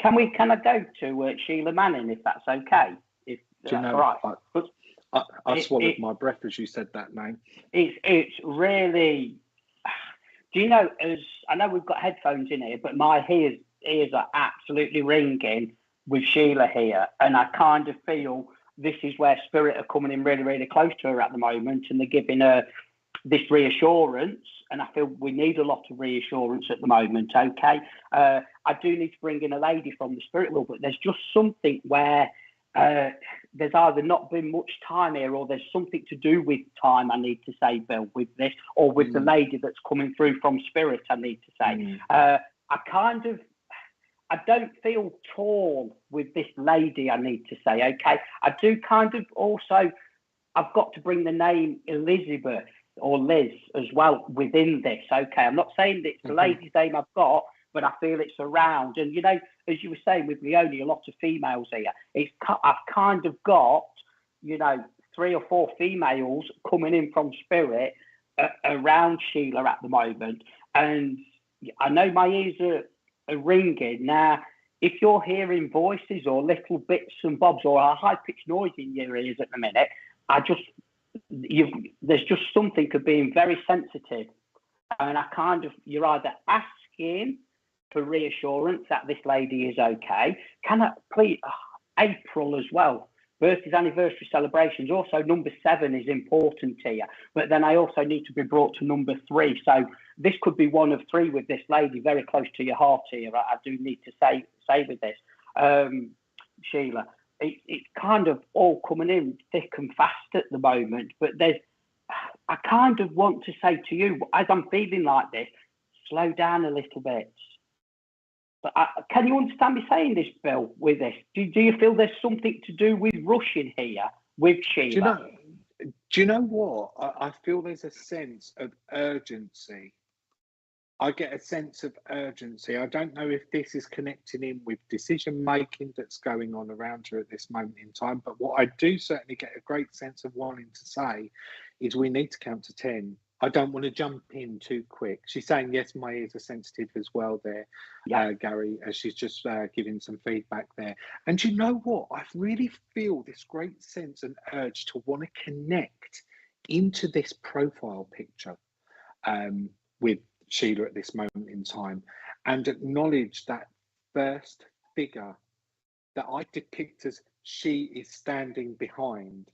Can I go to Sheila Manning, if that's okay? If do you know, right. I swallowed my breath as you said that name. It's really. Do you know? As I know we've got headphones in here, but my ears are absolutely ringing with Sheila here, and I kind of feel this is where spirit are coming in really, really close to her at the moment, and they're giving her this reassurance, and I feel we need a lot of reassurance at the moment, okay? I do need to bring in a lady from the spirit world, but there's just something where there's either not been much time here, or there's something to do with time, I need to say, Bill, with this, or with the lady that's coming through from spirit, I need to say. I don't feel tall with this lady, I need to say, okay? I do kind of also, I've got to bring the name Elizabeth or Liz as well within this, okay? I'm not saying that it's the lady's name I've got, but I feel it's around. And, you know, as you were saying with Leonie, a lot of females here, I've kind of got, you know, 3 or 4 females coming in from spirit around Sheila at the moment. And I know my ears are ringing. Now, if you're hearing voices or little bits and bobs or a high-pitched noise in your ears at the minute, there's just something of being very sensitive. And you're either asking for reassurance that this lady is okay. Can I please, April as well, birthdays, anniversary celebrations, also number 7 is important here, but then I also need to be brought to number 3. So this could be one of 3 with this lady, very close to your heart here. I do need to say with this, Sheila, it's kind of all coming in thick and fast at the moment, but I kind of want to say to you, as I'm feeling like this, slow down a little bit. But can you understand me saying this, Bill, with this? Do you feel there's something to do with rushing here with Sheila? Do you know what? I feel there's a sense of urgency. I get a sense of urgency. I don't know if this is connecting in with decision making that's going on around her at this moment in time, but what I do certainly get a great sense of wanting to say is we need to count to 10. I don't want to jump in too quick. She's saying, yes, my ears are sensitive as well there, Garry, as she's just giving some feedback there. And you know what? I really feel this great sense and urge to want to connect into this profile picture with Sheila at this moment in time and acknowledge that first figure that I depict as she is standing behind.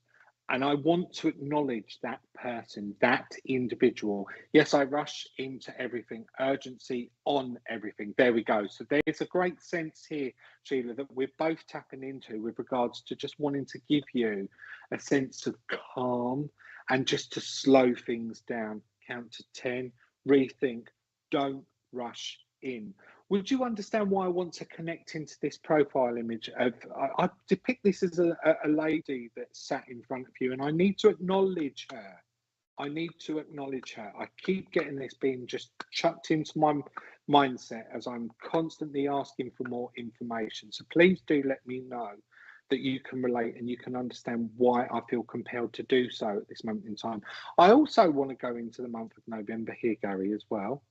And I want to acknowledge that person, that individual. Yes, I rush into everything, urgency on everything. There we go. So there's a great sense here, Sheila, that we're both tapping into with regards to just wanting to give you a sense of calm and just to slow things down. Count to 10, rethink, don't rush in. Would you understand why I want to connect into this profile image of, I depict this as a lady that sat in front of you, and I need to acknowledge her. I need to acknowledge her. I keep getting this being just chucked into my mindset as I'm constantly asking for more information. So please do let me know that you can relate and you can understand why I feel compelled to do so at this moment in time. I also want to go into the month of November here, Garry, as well.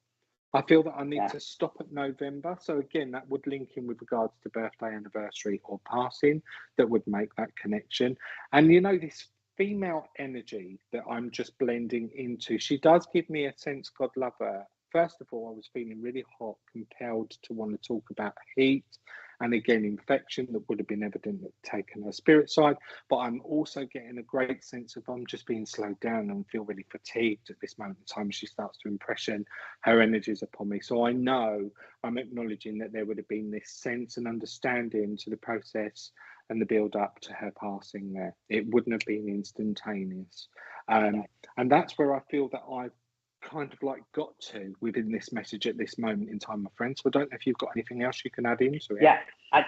I feel that I need to stop at November. So again, that would link in with regards to birthday, anniversary or passing, that would make that connection. And you know, this female energy that I'm just blending into, she does give me a sense, God love her. First of all, I was feeling really hot, compelled to want to talk about heat and again, infection that would have been evident that taken her spirit side. But I'm also getting a great sense of I'm just being slowed down and feel really fatigued at this moment in time. She starts to impression her energies upon me. So I know I'm acknowledging that there would have been this sense and understanding to the process and the build up to her passing there. It wouldn't have been instantaneous. And that's where I feel that I've kind of like got to within this message at this moment in time, my friend. So I don't know if you've got anything else you can add into it. Yeah, I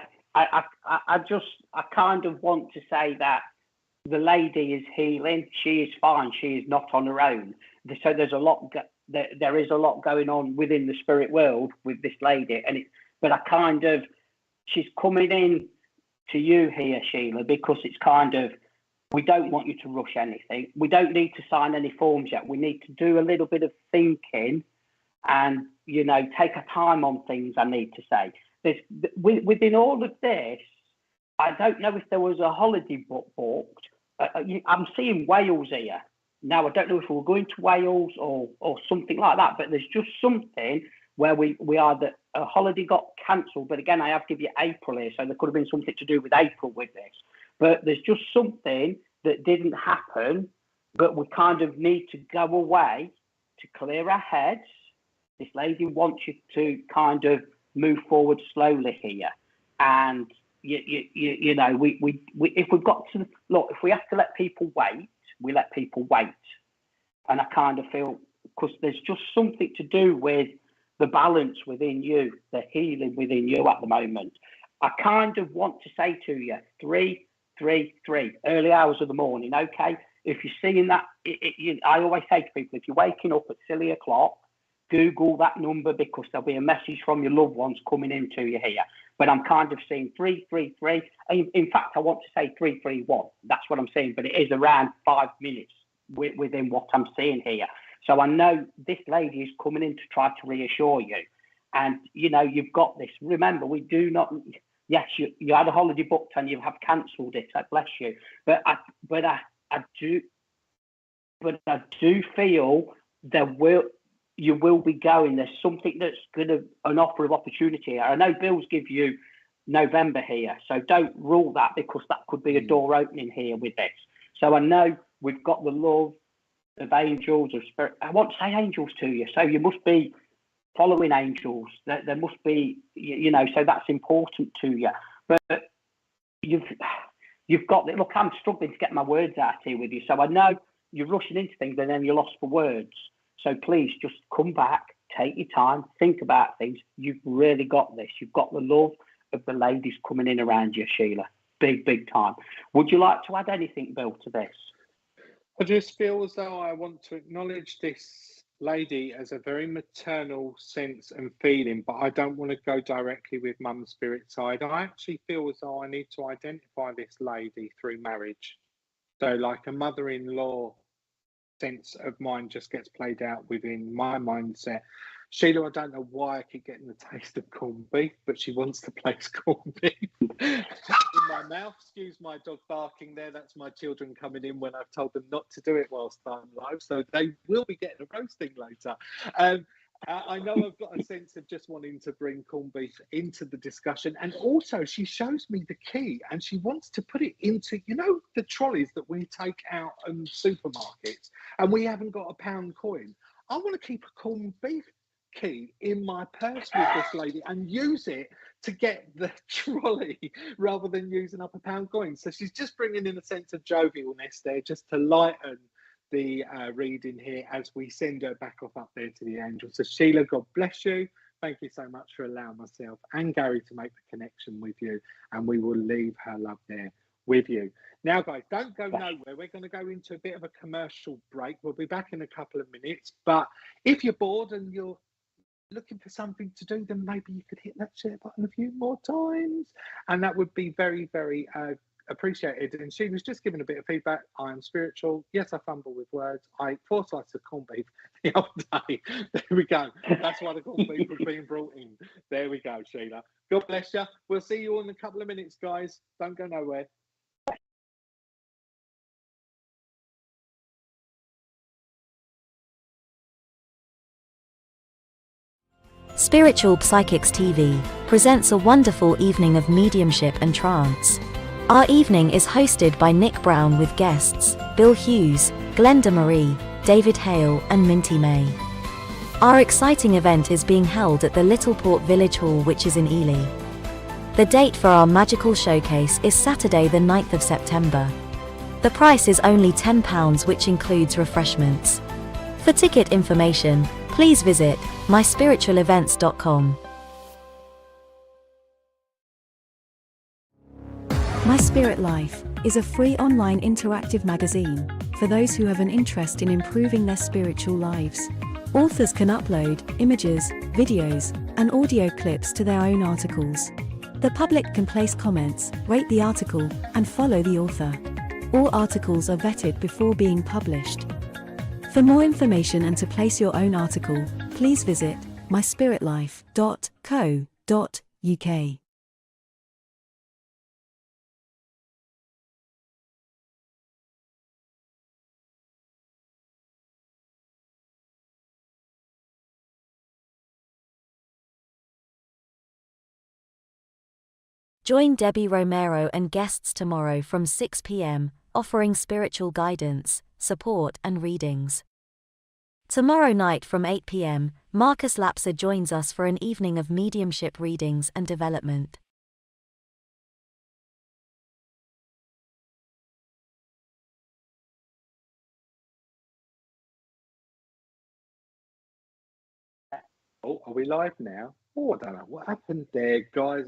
kind of want to say that the lady is healing. She is fine. She is not on her own. So there's a lot. There is a lot going on within the spirit world with this lady, but she's coming in to you here, Sheila, because it's kind of, we don't want you to rush anything. We don't need to sign any forms yet. We need to do a little bit of thinking and, you know, take a time on things, I need to say. Within all of this, I don't know if there was a holiday booked. I'm seeing Wales here. Now, I don't know if we're going to Wales or something like that, but there's just something where we are that a holiday got cancelled. But again, I have to give you April here, so there could have been something to do with April with this. But there's just something that didn't happen, but we kind of need to go away to clear our heads. This lady wants you to kind of move forward slowly here. And, you know, we if we've got to, look, if we have to let people wait, we let people wait. And I kind of feel, because there's just something to do with the balance within you, the healing within you at the moment. I kind of want to say to you, 3, 3, 3, early hours of the morning, okay? If you're seeing that, I always say to people, if you're waking up at silly o'clock, Google that number, because there'll be a message from your loved ones coming into you here. But I'm kind of seeing 3, 3, 3. In fact, I want to say 3, 3, 1. That's what I'm saying, but it is around 5 minutes within what I'm seeing here. So I know this lady is coming in to try to reassure you. And, you know, you've got this. Remember, we do not... Yes, you had a holiday booked and you have cancelled it. Bless you. But I do feel you will be going. There's something that's an offer of opportunity here. I know Bill's give you November here, so don't rule that, because that could be a door opening here with this. So I know we've got the love of angels, of spirit. I want to say angels to you, so you must be following angels. There must be, you know, so that's important to you. But you've got, look, I'm struggling to get my words out here with you. So I know you're rushing into things and then you're lost for words. So please just come back, take your time, think about things. You've really got this. You've got the love of the ladies coming in around you, Sheila. Big, big time. Would you like to add anything, Bill, to this? I just feel as though I want to acknowledge this lady as a very maternal sense and feeling, but I don't want to go directly with mum's spirit side. I actually feel as though I need to identify this lady through marriage. So like a mother-in-law sense of mine just gets played out within my mindset. Sheila, I don't know why I keep getting the taste of corned beef, but she wants to place corned beef in my mouth. Excuse my dog barking there. That's my children coming in when I've told them not to do it whilst I'm live. So they will be getting a roasting later. I know I've got a sense of just wanting to bring corned beef into the discussion. And also she shows me the key and she wants to put it into, you know, the trolleys that we take out in supermarkets and we haven't got a pound coin. I want to keep a corned beef key in my purse with this lady and use it to get the trolley rather than using up a pound coin. So she's just bringing in a sense of jovialness there just to lighten the reading here as we send her back off up there to the angels. So Sheila, God bless you. Thank you so much for allowing myself and Garry to make the connection with you, and we will leave her love there with you. Now, guys, don't go nowhere. We're going to go into a bit of a commercial break. We'll be back in a couple of minutes, but if you're bored and you're looking for something to do, then maybe you could hit that share button a few more times, and that would be very, very appreciated. And she was just giving a bit of feedback. I am spiritual. Yes, I fumble with words. I ate 4 slices of corned beef the other day. There we go. That's why the corned beef was being brought in. There we go, Sheila. God bless you. We'll see you all in a couple of minutes, guys. Don't go nowhere. Spiritual Psychics TV presents a wonderful evening of mediumship and trance. Our evening is hosted by Nick Brown with guests Bill Hughes, Glenda Marie, David Hale and Minty May. Our exciting event is being held at the Littleport Village Hall, which is in Ely. The date for our magical showcase is Saturday the 9th of September. The price is only £10, which includes refreshments. For ticket information, please visit myspiritualevents.com. My Spirit Life is a free online interactive magazine for those who have an interest in improving their spiritual lives. Authors can upload images, videos, and audio clips to their own articles. The public can place comments, rate the article, and follow the author. All articles are vetted before being published. For more information and to place your own article, please visit myspiritlife.co.uk. Join Debbie Romero and guests tomorrow from 6 p.m, offering spiritual guidance, support and readings. Tomorrow night from 8 p.m, Marcus Lapser joins us for an evening of mediumship readings and development. Oh, are we live now? Oh, I don't know what happened there, guys.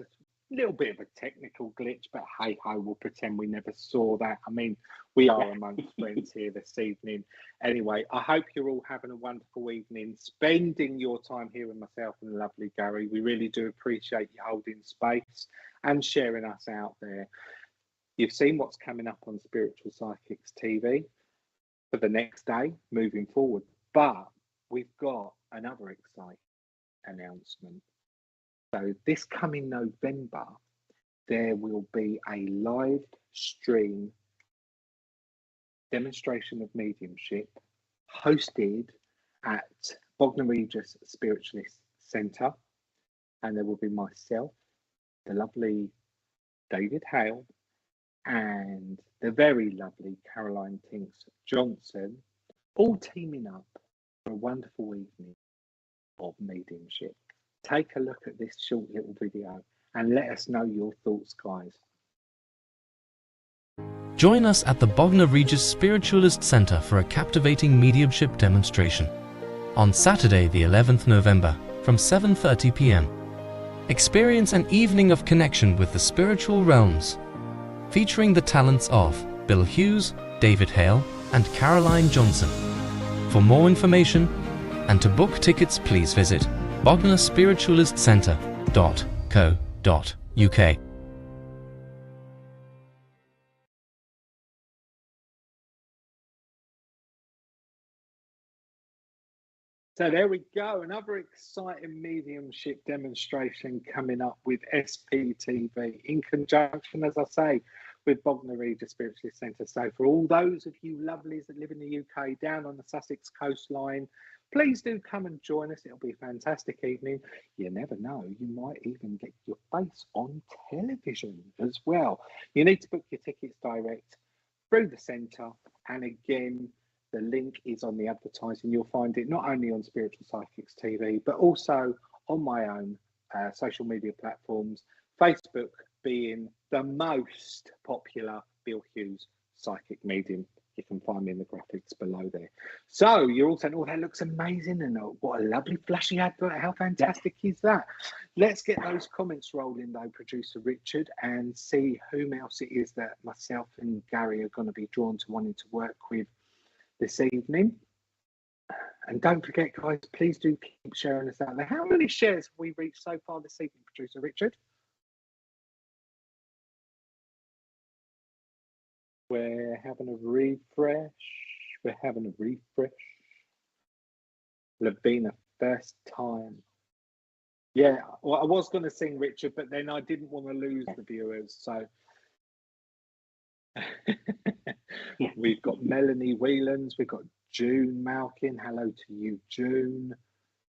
A little bit of a technical glitch, but hey ho, we'll pretend we never saw that. I mean, we are amongst friends here this evening. Anyway, I hope you're all having a wonderful evening, spending your time here with myself and the lovely Garry. We really do appreciate you holding space and sharing us out there. You've seen what's coming up on Spiritual Psychics TV for the next day moving forward, but we've got another exciting announcement. So this coming November, there will be a live stream demonstration of mediumship hosted at Bognor Regis Spiritualist Centre, and there will be myself, the lovely David Hale, and the very lovely Caroline Tinks Johnson, all teaming up for a wonderful evening of mediumship. Take a look at this short little video and let us know your thoughts, guys. Join us at the Bognor Regis Spiritualist Centre for a captivating mediumship demonstration on Saturday the 11th November from 7:30 p.m. Experience an evening of connection with the spiritual realms, featuring the talents of Bill Hughes, David Hale and Caroline Johnson. For more information and to book tickets, please visit bognorspiritualistcentre.co.uk. So there we go, another exciting mediumship demonstration coming up with SPTV in conjunction, as I say, with Bognor Regis Spiritualist Centre. So for all those of you lovelies that live in the UK down on the Sussex coastline, please do come and join us. It'll be a fantastic evening. You never know, you might even get your face on television as well. You need to book your tickets direct through the centre, and again, the link is on the advertising. You'll find it not only on Spiritual Psychics TV, but also on my own social media platforms, Facebook being the most popular Bill Hughes psychic medium. You can find me in the graphics below there. So you're all saying, oh, that looks amazing, and what a lovely flashy advert. How fantastic is that? Let's get those comments rolling though, producer Richard, and see whom else it is that myself and Garry are going to be drawn to wanting to work with this evening. And don't forget, guys, please do keep sharing us out there. How many shares have we reached so far this evening, producer Richard? We're having a refresh. We're having a refresh. Lavina, first time. Yeah, well, I was going to sing Richard, but then I didn't want to lose the viewers. So we've got Melanie Whelans, we've got June Malkin. Hello to you, June.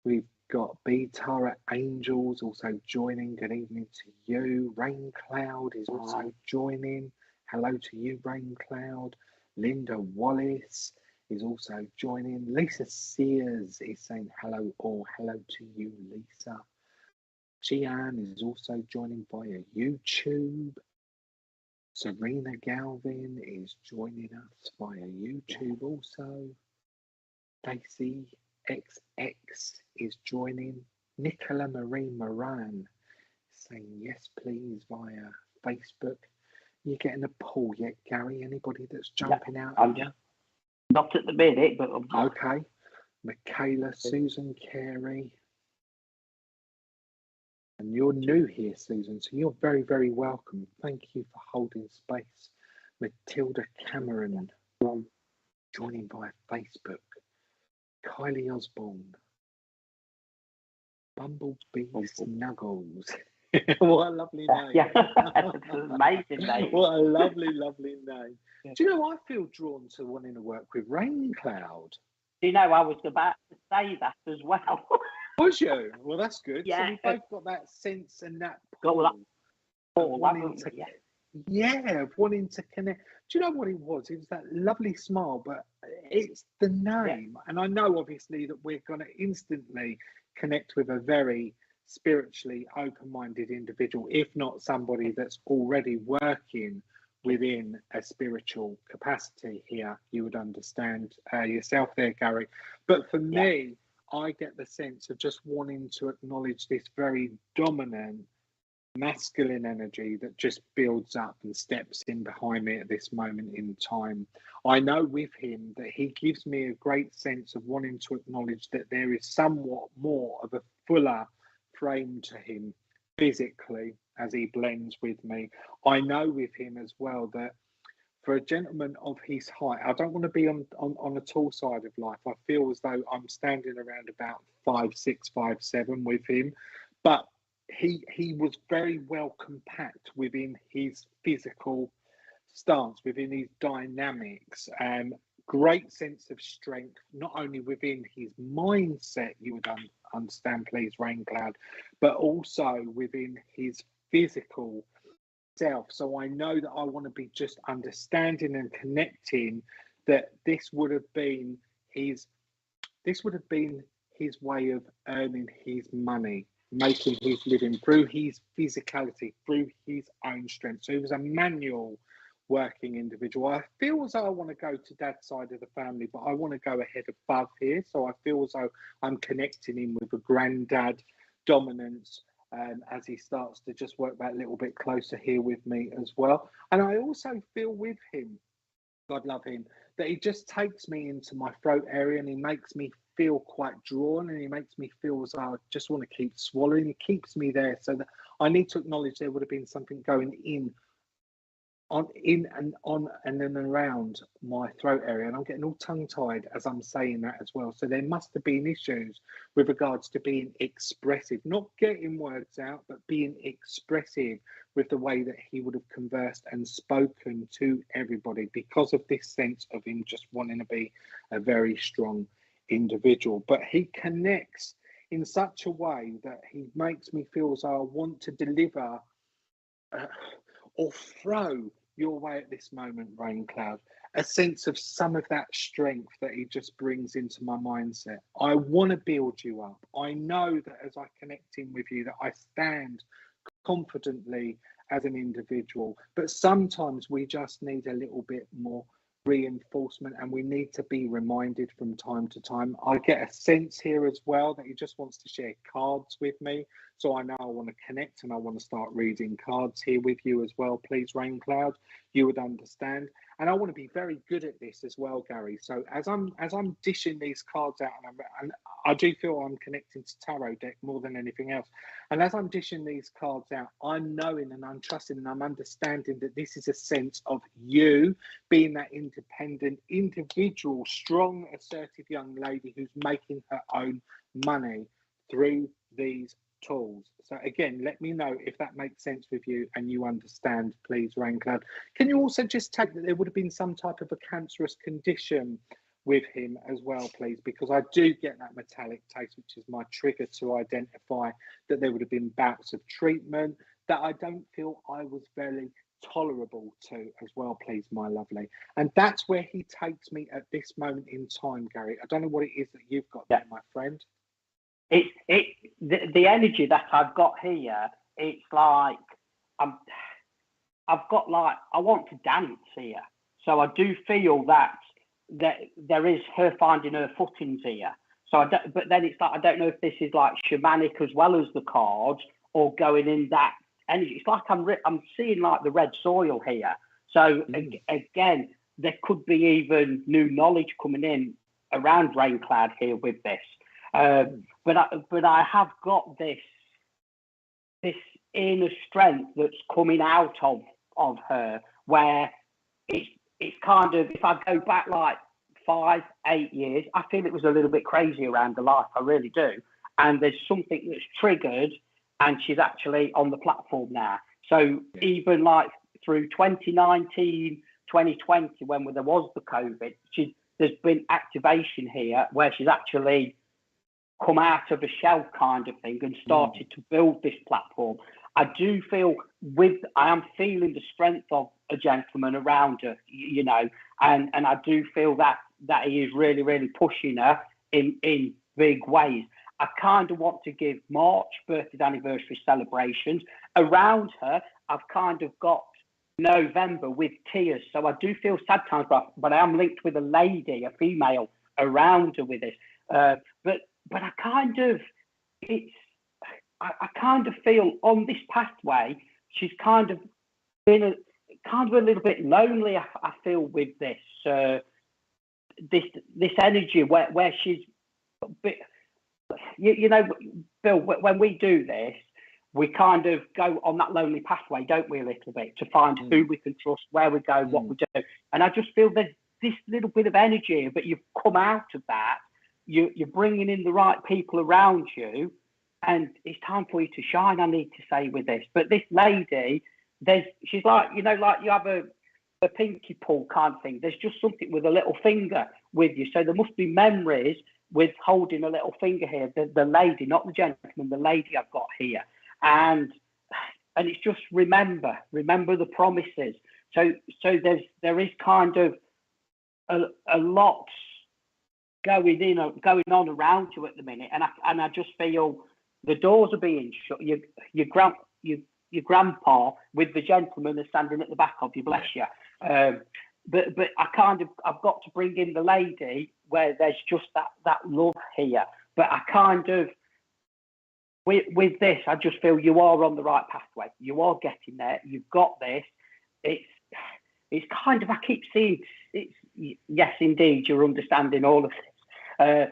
We've got B Tara Angels also joining. Good evening to you. Rain Cloud is also joining. Hello to you, Rain Cloud. Linda Wallace is also joining. Lisa Sears is saying hello, or hello to you, Lisa. Gian is also joining via YouTube. Serena Galvin is joining us via YouTube also. Stacey XX is joining. Nicola Marie Moran saying yes please via Facebook. You getting a poll yet, Gary? Anybody that's jumping out? I'm just not at the minute, but okay. Michaela, Susan Carey. And you're new here, Susan, so you're very, very welcome. Thank you for holding space. Matilda Cameron joining via Facebook. Kylie Osborne. Bumblebee Snuggles. What a lovely name. Yeah, it's an amazing name. What a lovely, lovely name. Yeah. Do you know, I feel drawn to wanting to work with Rain Cloud. Do you know, I was about to say that as well. Was you? Well, that's good. Yeah. So we both got that sense and that pull, wanting to connect. Do you know what it was? It was that lovely smile, but it's the name. Yeah. And I know, obviously, that we're going to instantly connect with a very spiritually open-minded individual, if not somebody that's already working within a spiritual capacity here. You would understand yourself there, Gary. But for me, I get the sense of just wanting to acknowledge this very dominant masculine energy that just builds up and steps in behind me at this moment in time. I know with him that he gives me a great sense of wanting to acknowledge that there is somewhat more of a fuller frame to him physically as he blends with me. I know with him as well that for a gentleman of his height, I don't want to be on the tall side of life. I feel as though I'm standing around about 5'6", 5'7" with him, but he was very well compact within his physical stance, within his dynamics, and great sense of strength, not only within his mindset, you would understand, please, Rain Cloud, but also within his physical self. So I know that I want to be just understanding and connecting that this would have been his way of earning his money, making his living through his physicality, through his own strength. So he was a manual working individual. I feel as though I want to go to dad's side of the family, but I want to go ahead above here. So I feel as though I'm connecting him with a granddad dominance as he starts to just work that little bit closer here with me as well. And I also feel with him, God love him, that he just takes me into my throat area and he makes me feel quite drawn, and he makes me feel as though I just want to keep swallowing. He keeps me there, so that I need to acknowledge there would have been something going in and on and then around my throat area, and I'm getting all tongue-tied as I'm saying that as well. So there must have been issues with regards to being expressive, not getting words out, but being expressive with the way that he would have conversed and spoken to everybody, because of this sense of him just wanting to be a very strong individual. But he connects in such a way that he makes me feel as though I want to deliver or throw your way at this moment, Rain Cloud, a sense of some of that strength that he just brings into my mindset. I want to build you up. I know that as I connect in with you, that I stand confidently as an individual, but sometimes we just need a little bit more reinforcement, and we need to be reminded from time to time. I get a sense here as well that he just wants to share cards with me, so I know I want to connect and I want to start reading cards here with you as well, please, Rain Cloud. you would understand. And I want to be very good at this as well, Garry. So as I'm dishing these cards out, and I do feel I'm connecting to tarot deck more than anything else. And as I'm dishing these cards out, I'm knowing and I'm trusting and I'm understanding that this is a sense of you being that independent, individual, strong, assertive young lady who's making her own money through these tools. So again, let me know if that makes sense with you and you understand, please, Raincloud. Can you also just take that there would have been some type of a cancerous condition with him as well, please, because I do get that metallic taste, which is my trigger to identify that there would have been bouts of treatment that I don't feel I was very tolerable to as well, please, my lovely. And that's where he takes me at this moment in time, Garry. I don't know what it is that you've got there, my friend. The energy that I've got here, it's like I've got like I want to dance here. So I do feel that there is her finding her footings here. So but then it's like I don't know if this is like shamanic as well as the cards or going in that energy. It's like I'm seeing like the red soil here. So again, there could be even new knowledge coming in around Raincloud here with this. But I have got this inner strength that's coming out of her, where it's kind of, if I go back like 5-8 years, I feel it was a little bit crazy around her life. I really do. And there's something that's triggered, and she's actually on the platform now. So even like through 2019, 2020, when there was the COVID, there's been activation here where she's actually come out of a shell kind of thing and started to build this platform. I do feel I am feeling the strength of a gentleman around her, you know, and I do feel that he is really, really pushing her in big ways. I kind of want to give March birthday anniversary celebrations around her. I've kind of got November with tears. So I do feel sad times, but I am linked with a lady, a female around her with this. But I kind of, I kind of feel on this pathway, she's kind of been a little bit lonely. I feel with this energy where she's a bit, you know, Bill, when we do this, we kind of go on that lonely pathway, don't we, a little bit, to find who we can trust, where we go, what we do. And I just feel there's this little bit of energy, but you've come out of that. You're bringing in the right people around you, and it's time for you to shine, I need to say, with this. But this lady, she's like, you know, like you have a pinky pull kind of thing. There's just something with a little finger with you. So there must be memories with holding a little finger here. The lady, not the gentleman, the lady I've got here. And it's just remember the promises. So there is kind of a lot going on around you at the minute, and I just feel the doors are being shut. Your grandpa with the gentleman is standing at the back of you, bless you. But I've got to bring in the lady where there's just that love here. But I kind of with this, I just feel you are on the right pathway. You are getting there. You've got this. It's kind of, I keep seeing it's yes, indeed, you're understanding all of this.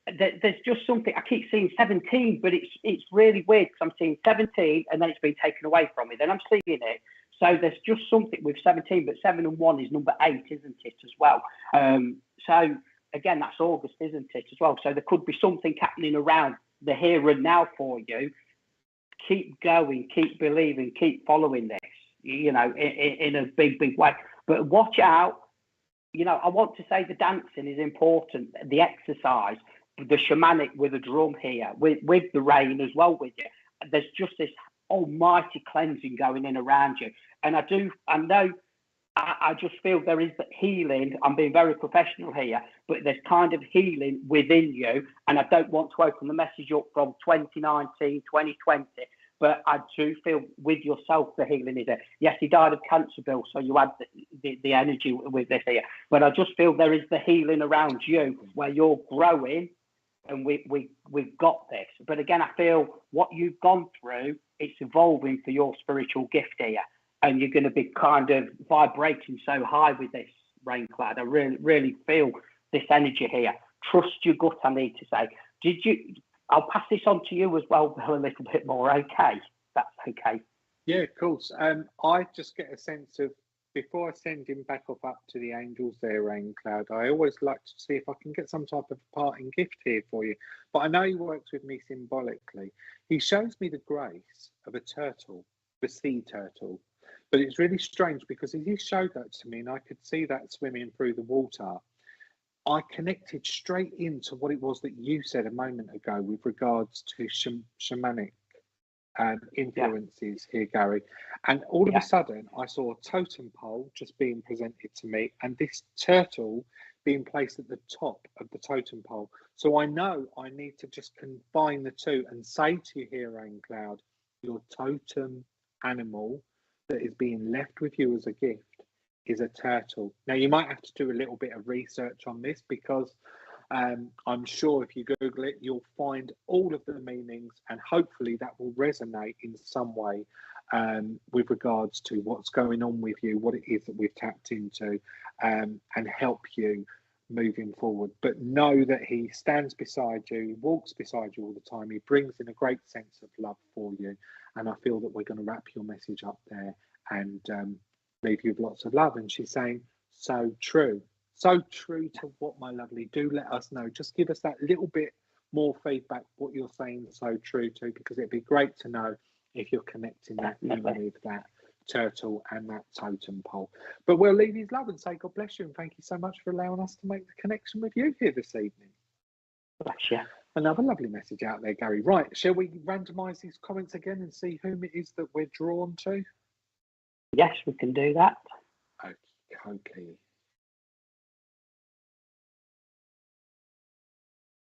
There's just something I keep seeing 17, but it's really weird because I'm seeing 17 and then it's been taken away from me. Then I'm seeing it. So there's just something with 17, but 7 and 1 is number 8, isn't it, as well? So again, that's August, isn't it, as well? So there could be something happening around the here and now for you. Keep going, keep believing, keep following this, you know, in a big, big way. But watch out. You know, I want to say the dancing is important, the exercise, the shamanic with a drum here, with the rain as well with you. There's just this almighty cleansing going in around you. And I just feel there is healing. I'm being very professional here, but there's kind of healing within you. And I don't want to open the message up from 2019, 2020, but I do feel with yourself the healing is there. Yes, he died of cancer, Bill, so you had the energy with this here. But I just feel there is the healing around you where you're growing, and we've got this. But again, I feel what you've gone through, it's evolving for your spiritual gift here. and you're going to be kind of vibrating so high with this rain cloud. I really, really feel this energy here. Trust your gut, I need to say. I'll pass this on to you as well, Bill, a little bit more, okay? That's okay. Yeah, of course. I just get a sense of, before I send him back up to the angels there, Rain Cloud, I always like to see if I can get some type of parting gift here for you. But I know he works with me symbolically. He shows me the grace of a turtle, the sea turtle. But it's really strange because he showed that to me and I could see that swimming through the water. I connected straight into what it was that you said a moment ago with regards to shamanic influences here, Garry. And all of a sudden, I saw a totem pole just being presented to me and this turtle being placed at the top of the totem pole. So I know I need to just combine the two and say to you here, Rain Cloud, your totem animal that is being left with you as a gift is a turtle. Now, you might have to do a little bit of research on this because I'm sure if you Google it, you'll find all of the meanings and hopefully that will resonate in some way with regards to what's going on with you, what it is that we've tapped into, and help you moving forward. But know that he stands beside you, he walks beside you all the time. He brings in a great sense of love for you. And I feel that we're going to wrap your message up there and leave you with lots of love. And she's saying, so true. So true to what, my lovely. Do let us know. Just give us that little bit more feedback, what you're saying so true to, because it'd be great to know if you're connecting that with that turtle and that totem pole. But we'll leave his love and say God bless you and thank you so much for allowing us to make the connection with you here this evening. Bless you. Another lovely message out there, Garry. Right, shall we randomise these comments again and see whom it is that we're drawn to? Yes, we can do that. Okay.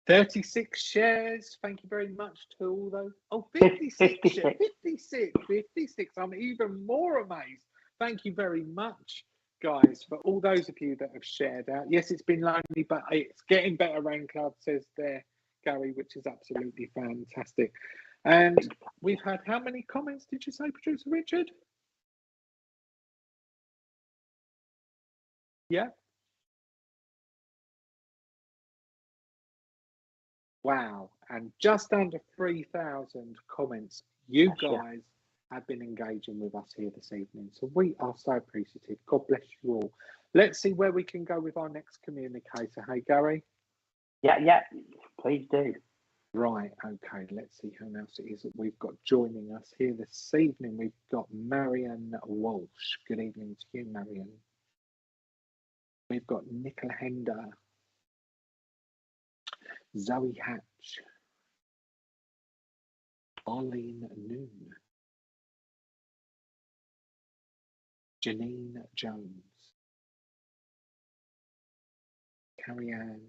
36 shares. Thank you very much to all those. Oh, 56 shares. 56. I'm even more amazed. Thank you very much, guys, for all those of you that have shared out. Yes, it's been lonely, but it's getting better, Rain Cloud says there, Garry, which is absolutely fantastic. And we've had how many comments did you say, Producer Richard? Yeah. Wow. And just under 3,000 comments. You guys have been engaging with us here this evening. So we are so appreciative. God bless you all. Let's see where we can go with our next communicator. Hey, Garry? Yeah, please do. Right, okay, let's see who else it is that we've got joining us here this evening. We've got Marion Walsh. Good evening to you, Marion. We've got Nicola Hender, Zoe Hatch, Arlene Noon, Janine Jones, Carrie-Anne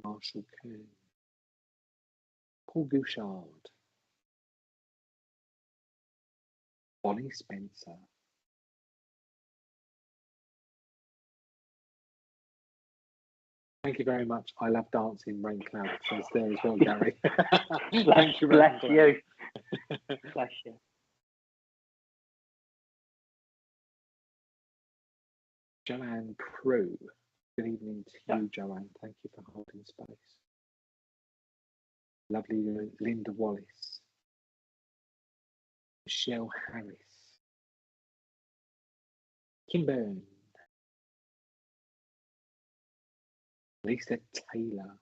Marshall-Coon, Paul Gouchard, Bonnie Spencer, thank you very much. I love dancing, Rain Cloud says there as well, Garry. Thank you. Bless you. Bless you. Joanne Prue. Good evening to you, Joanne. Thank you for holding space. Lovely Linda Wallace. Michelle Harris. Kim Byrne. Lisa Taylor.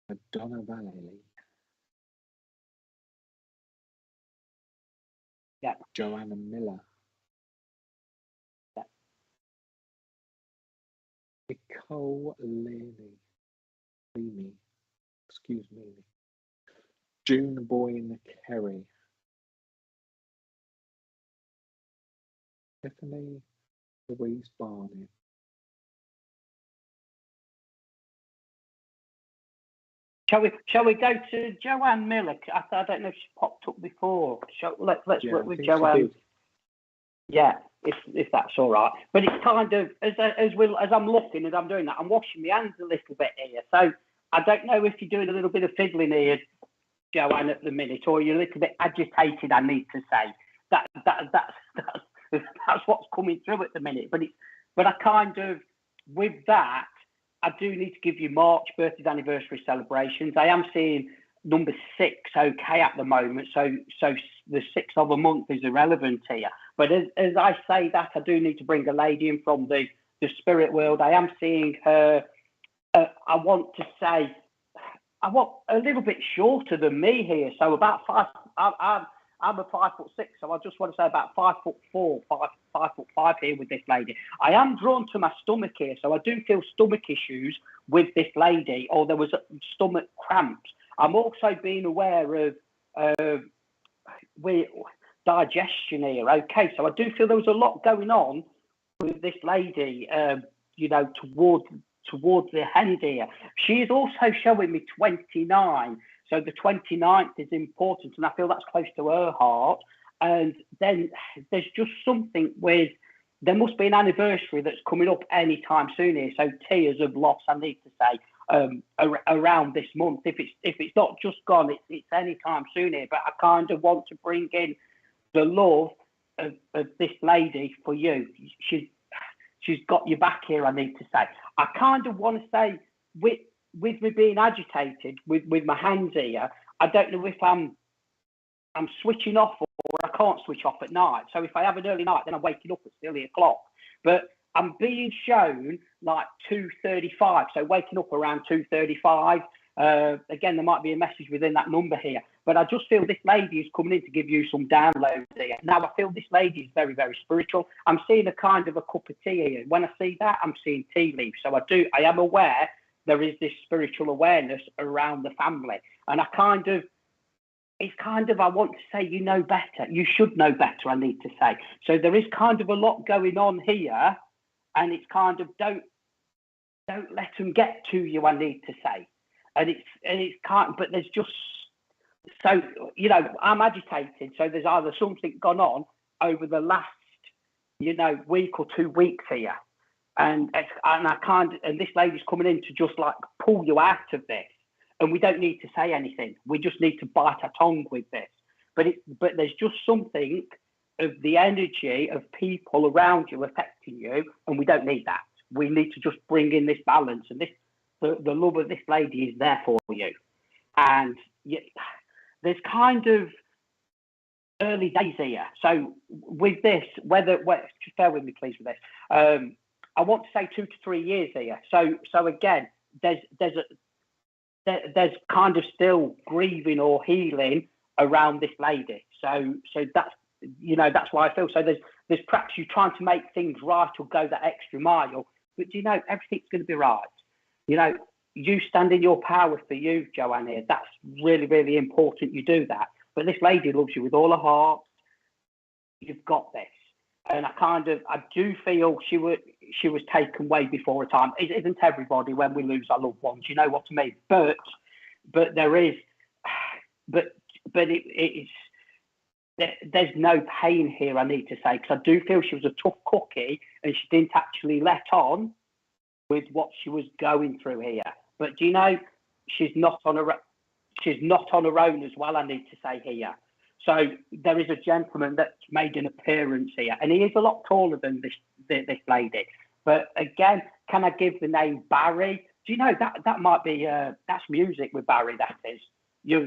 Madonna Valley. Yeah. Joanna Miller. Yeah. Nicole Leamy. Excuse me. June Boyne Kerry. Stephanie Louise Barnett. Shall we go to Joanne Miller? I don't know if she popped up before. Let's work with Joanne. Yeah, if that's all right. But it's kind of as I'm looking, as I'm doing that, I'm washing my hands a little bit here. So I don't know if you're doing a little bit of fiddling here, Joanne, at the minute, or you're a little bit agitated, I need to say. that's what's coming through at the minute. But I kind of, with that, I do need to give you March birthday anniversary celebrations. I am seeing number 6 okay at the moment, so the 6th of a month is irrelevant here. But as I say that, I do need to bring a lady in from the spirit world. I am seeing her, I want a little bit shorter than me here, so about 5. I'm a 5'6", so I just want to say about 5'4", 5'5" here with this lady. I am drawn to my stomach here, so I do feel stomach issues with this lady, or there was stomach cramps. I'm also being aware of with digestion here. Okay, so I do feel there was a lot going on with this lady, towards the end here. She is also showing me 29. So the 29th is important, and I feel that's close to her heart. And then there's just something with, there must be an anniversary that's coming up anytime soon here. So tears of loss, I need to say, around this month. If it's not just gone, it's anytime soon here. But I kind of want to bring in the love of this lady for you. She's got your back here, I need to say. I kind of want to say, with me being agitated with my hands here, I don't know if I'm switching off or I can't switch off at night. So if I have an early night, then I'm waking up at 3 o'clock. But I'm being shown like 2:35, so waking up around 2:35. Again, there might be a message within that number here, but I just feel this lady is coming in to give you some downloads here. Now, I feel this lady is very, very spiritual. I'm seeing a kind of a cup of tea here. When I see that, I'm seeing tea leaves. So I am aware there is this spiritual awareness around the family. And I want to say, you know better. You should know better, I need to say. So there is kind of a lot going on here, and it's kind of, don't let them get to you, I need to say. And it's kind, but there's just, so, I'm agitated. So there's either something gone on over the last, week or 2 weeks here. And this lady's coming in to just like pull you out of this, and we don't need to say anything. We just need to bite our tongue with this. But there's just something of the energy of people around you affecting you, and we don't need that. We need to just bring in this balance, and the love of this lady is there for you. And there's kind of early days here. So with this, just bear with me, please, with this. I want to say 2 to 3 years here. So again, there's kind of still grieving or healing around this lady. So that's why I feel. So there's perhaps you trying to make things right or go that extra mile, but everything's going to be right. You stand in your power for you, Joanne here. That's really, really important. You do that. But this lady loves you with all her heart. You've got this. And I do feel she was taken way before her time. It isn't everybody when we lose our loved ones, you know what I mean? But there is, but it is, there's no pain here, I need to say, because I do feel she was a tough cookie and she didn't actually let on with what she was going through here. But she's not on her own as well, I need to say here. So there is a gentleman that's made an appearance here, and he is a lot taller than this lady. But again, can I give the name Barry? Do you know that might be that's music with Barry? That is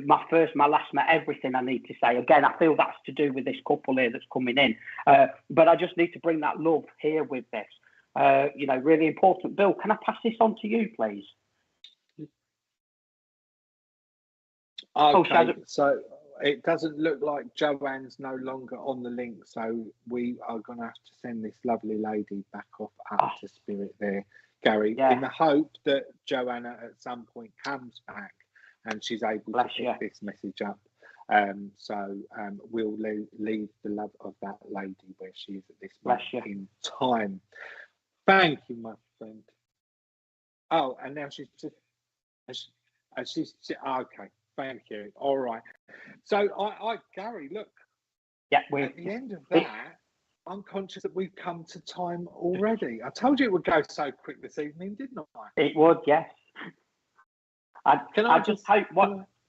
my first, my last, my everything. I need to say again. I feel that's to do with this couple here that's coming in. But I just need to bring that love here with this. Really important. Bill, can I pass this on to you, please? Okay, so it doesn't look like Joanne's no longer on the link, so we are going to have to send this lovely lady back off up to spirit there, Garry, in the hope that Joanna at some point comes back and she's able to pick this message up. We'll leave the love of that lady where she is at this moment in time. Thank you, my friend. Oh, and now she's okay. Thank you. All right. So, Garry, look. Yeah, at the end of that, I'm conscious that we've come to time already. I told you it would go so quick this evening, didn't I? It would, yes. I just hope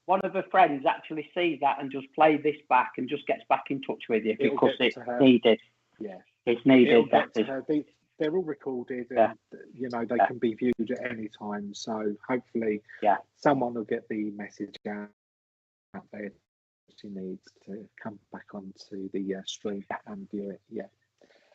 one of her friends actually sees that and just play this back and just gets back in touch with you because it's needed. Yeah, it's needed. They're all recorded, and you know they can be viewed at any time. So hopefully, someone will get the message out there. She needs to come back onto the stream and view it. Yeah.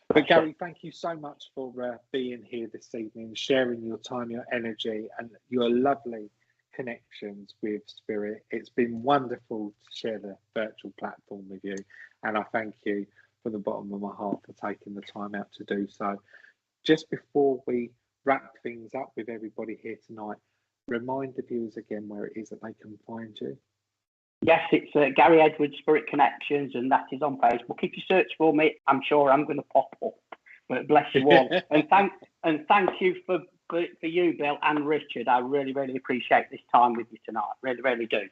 But Garry, thank you so much for being here this evening, sharing your time, your energy, and your lovely connections with Spirit. It's been wonderful to share the virtual platform with you, and I thank you from the bottom of my heart for taking the time out to do so. Just before we wrap things up with everybody here tonight, remind the viewers again where it is that they can find you. Yes, it's Garry Edwards Spirit Connections, and that is on Facebook. If you search for me, I'm sure I'm going to pop up. But bless you all, and thank you for you, Bill and Richard. I really, really appreciate this time with you tonight. Really, really do.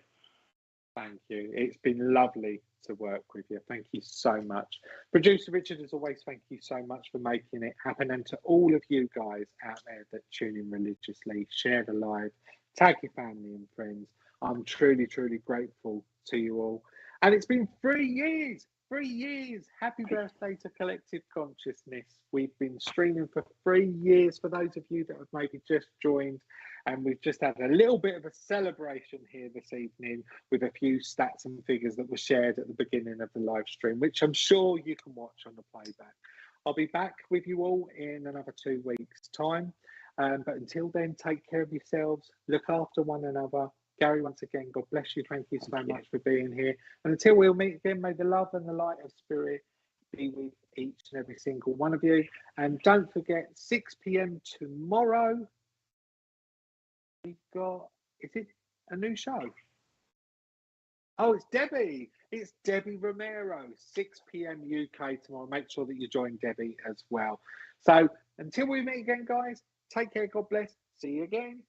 Thank you. It's been lovely to work with you. Thank you so much. Producer Richard, as always, thank you so much for making it happen. And to all of you guys out there that tune in religiously, share the live, tag your family and friends. I'm truly, truly grateful to you all. And it's been 3 years. 3 years. Happy birthday to Collective Consciousness. We've been streaming for 3 years for those of you that have maybe just joined. And we've just had a little bit of a celebration here this evening with a few stats and figures that were shared at the beginning of the live stream, which I'm sure you can watch on the playback. I'll be back with you all in another 2 weeks' time. But until then, take care of yourselves. Look after one another. Garry, once again, God bless you. Thank you so much for being here. And until we'll meet again, may the love and the light of Spirit be with each and every single one of you. And don't forget, 6 p.m. tomorrow, we've got, is it a new show? Oh, it's Debbie. It's Debbie Romero, 6 p.m. UK tomorrow. Make sure that you join Debbie as well. So until we meet again, guys, take care. God bless. See you again.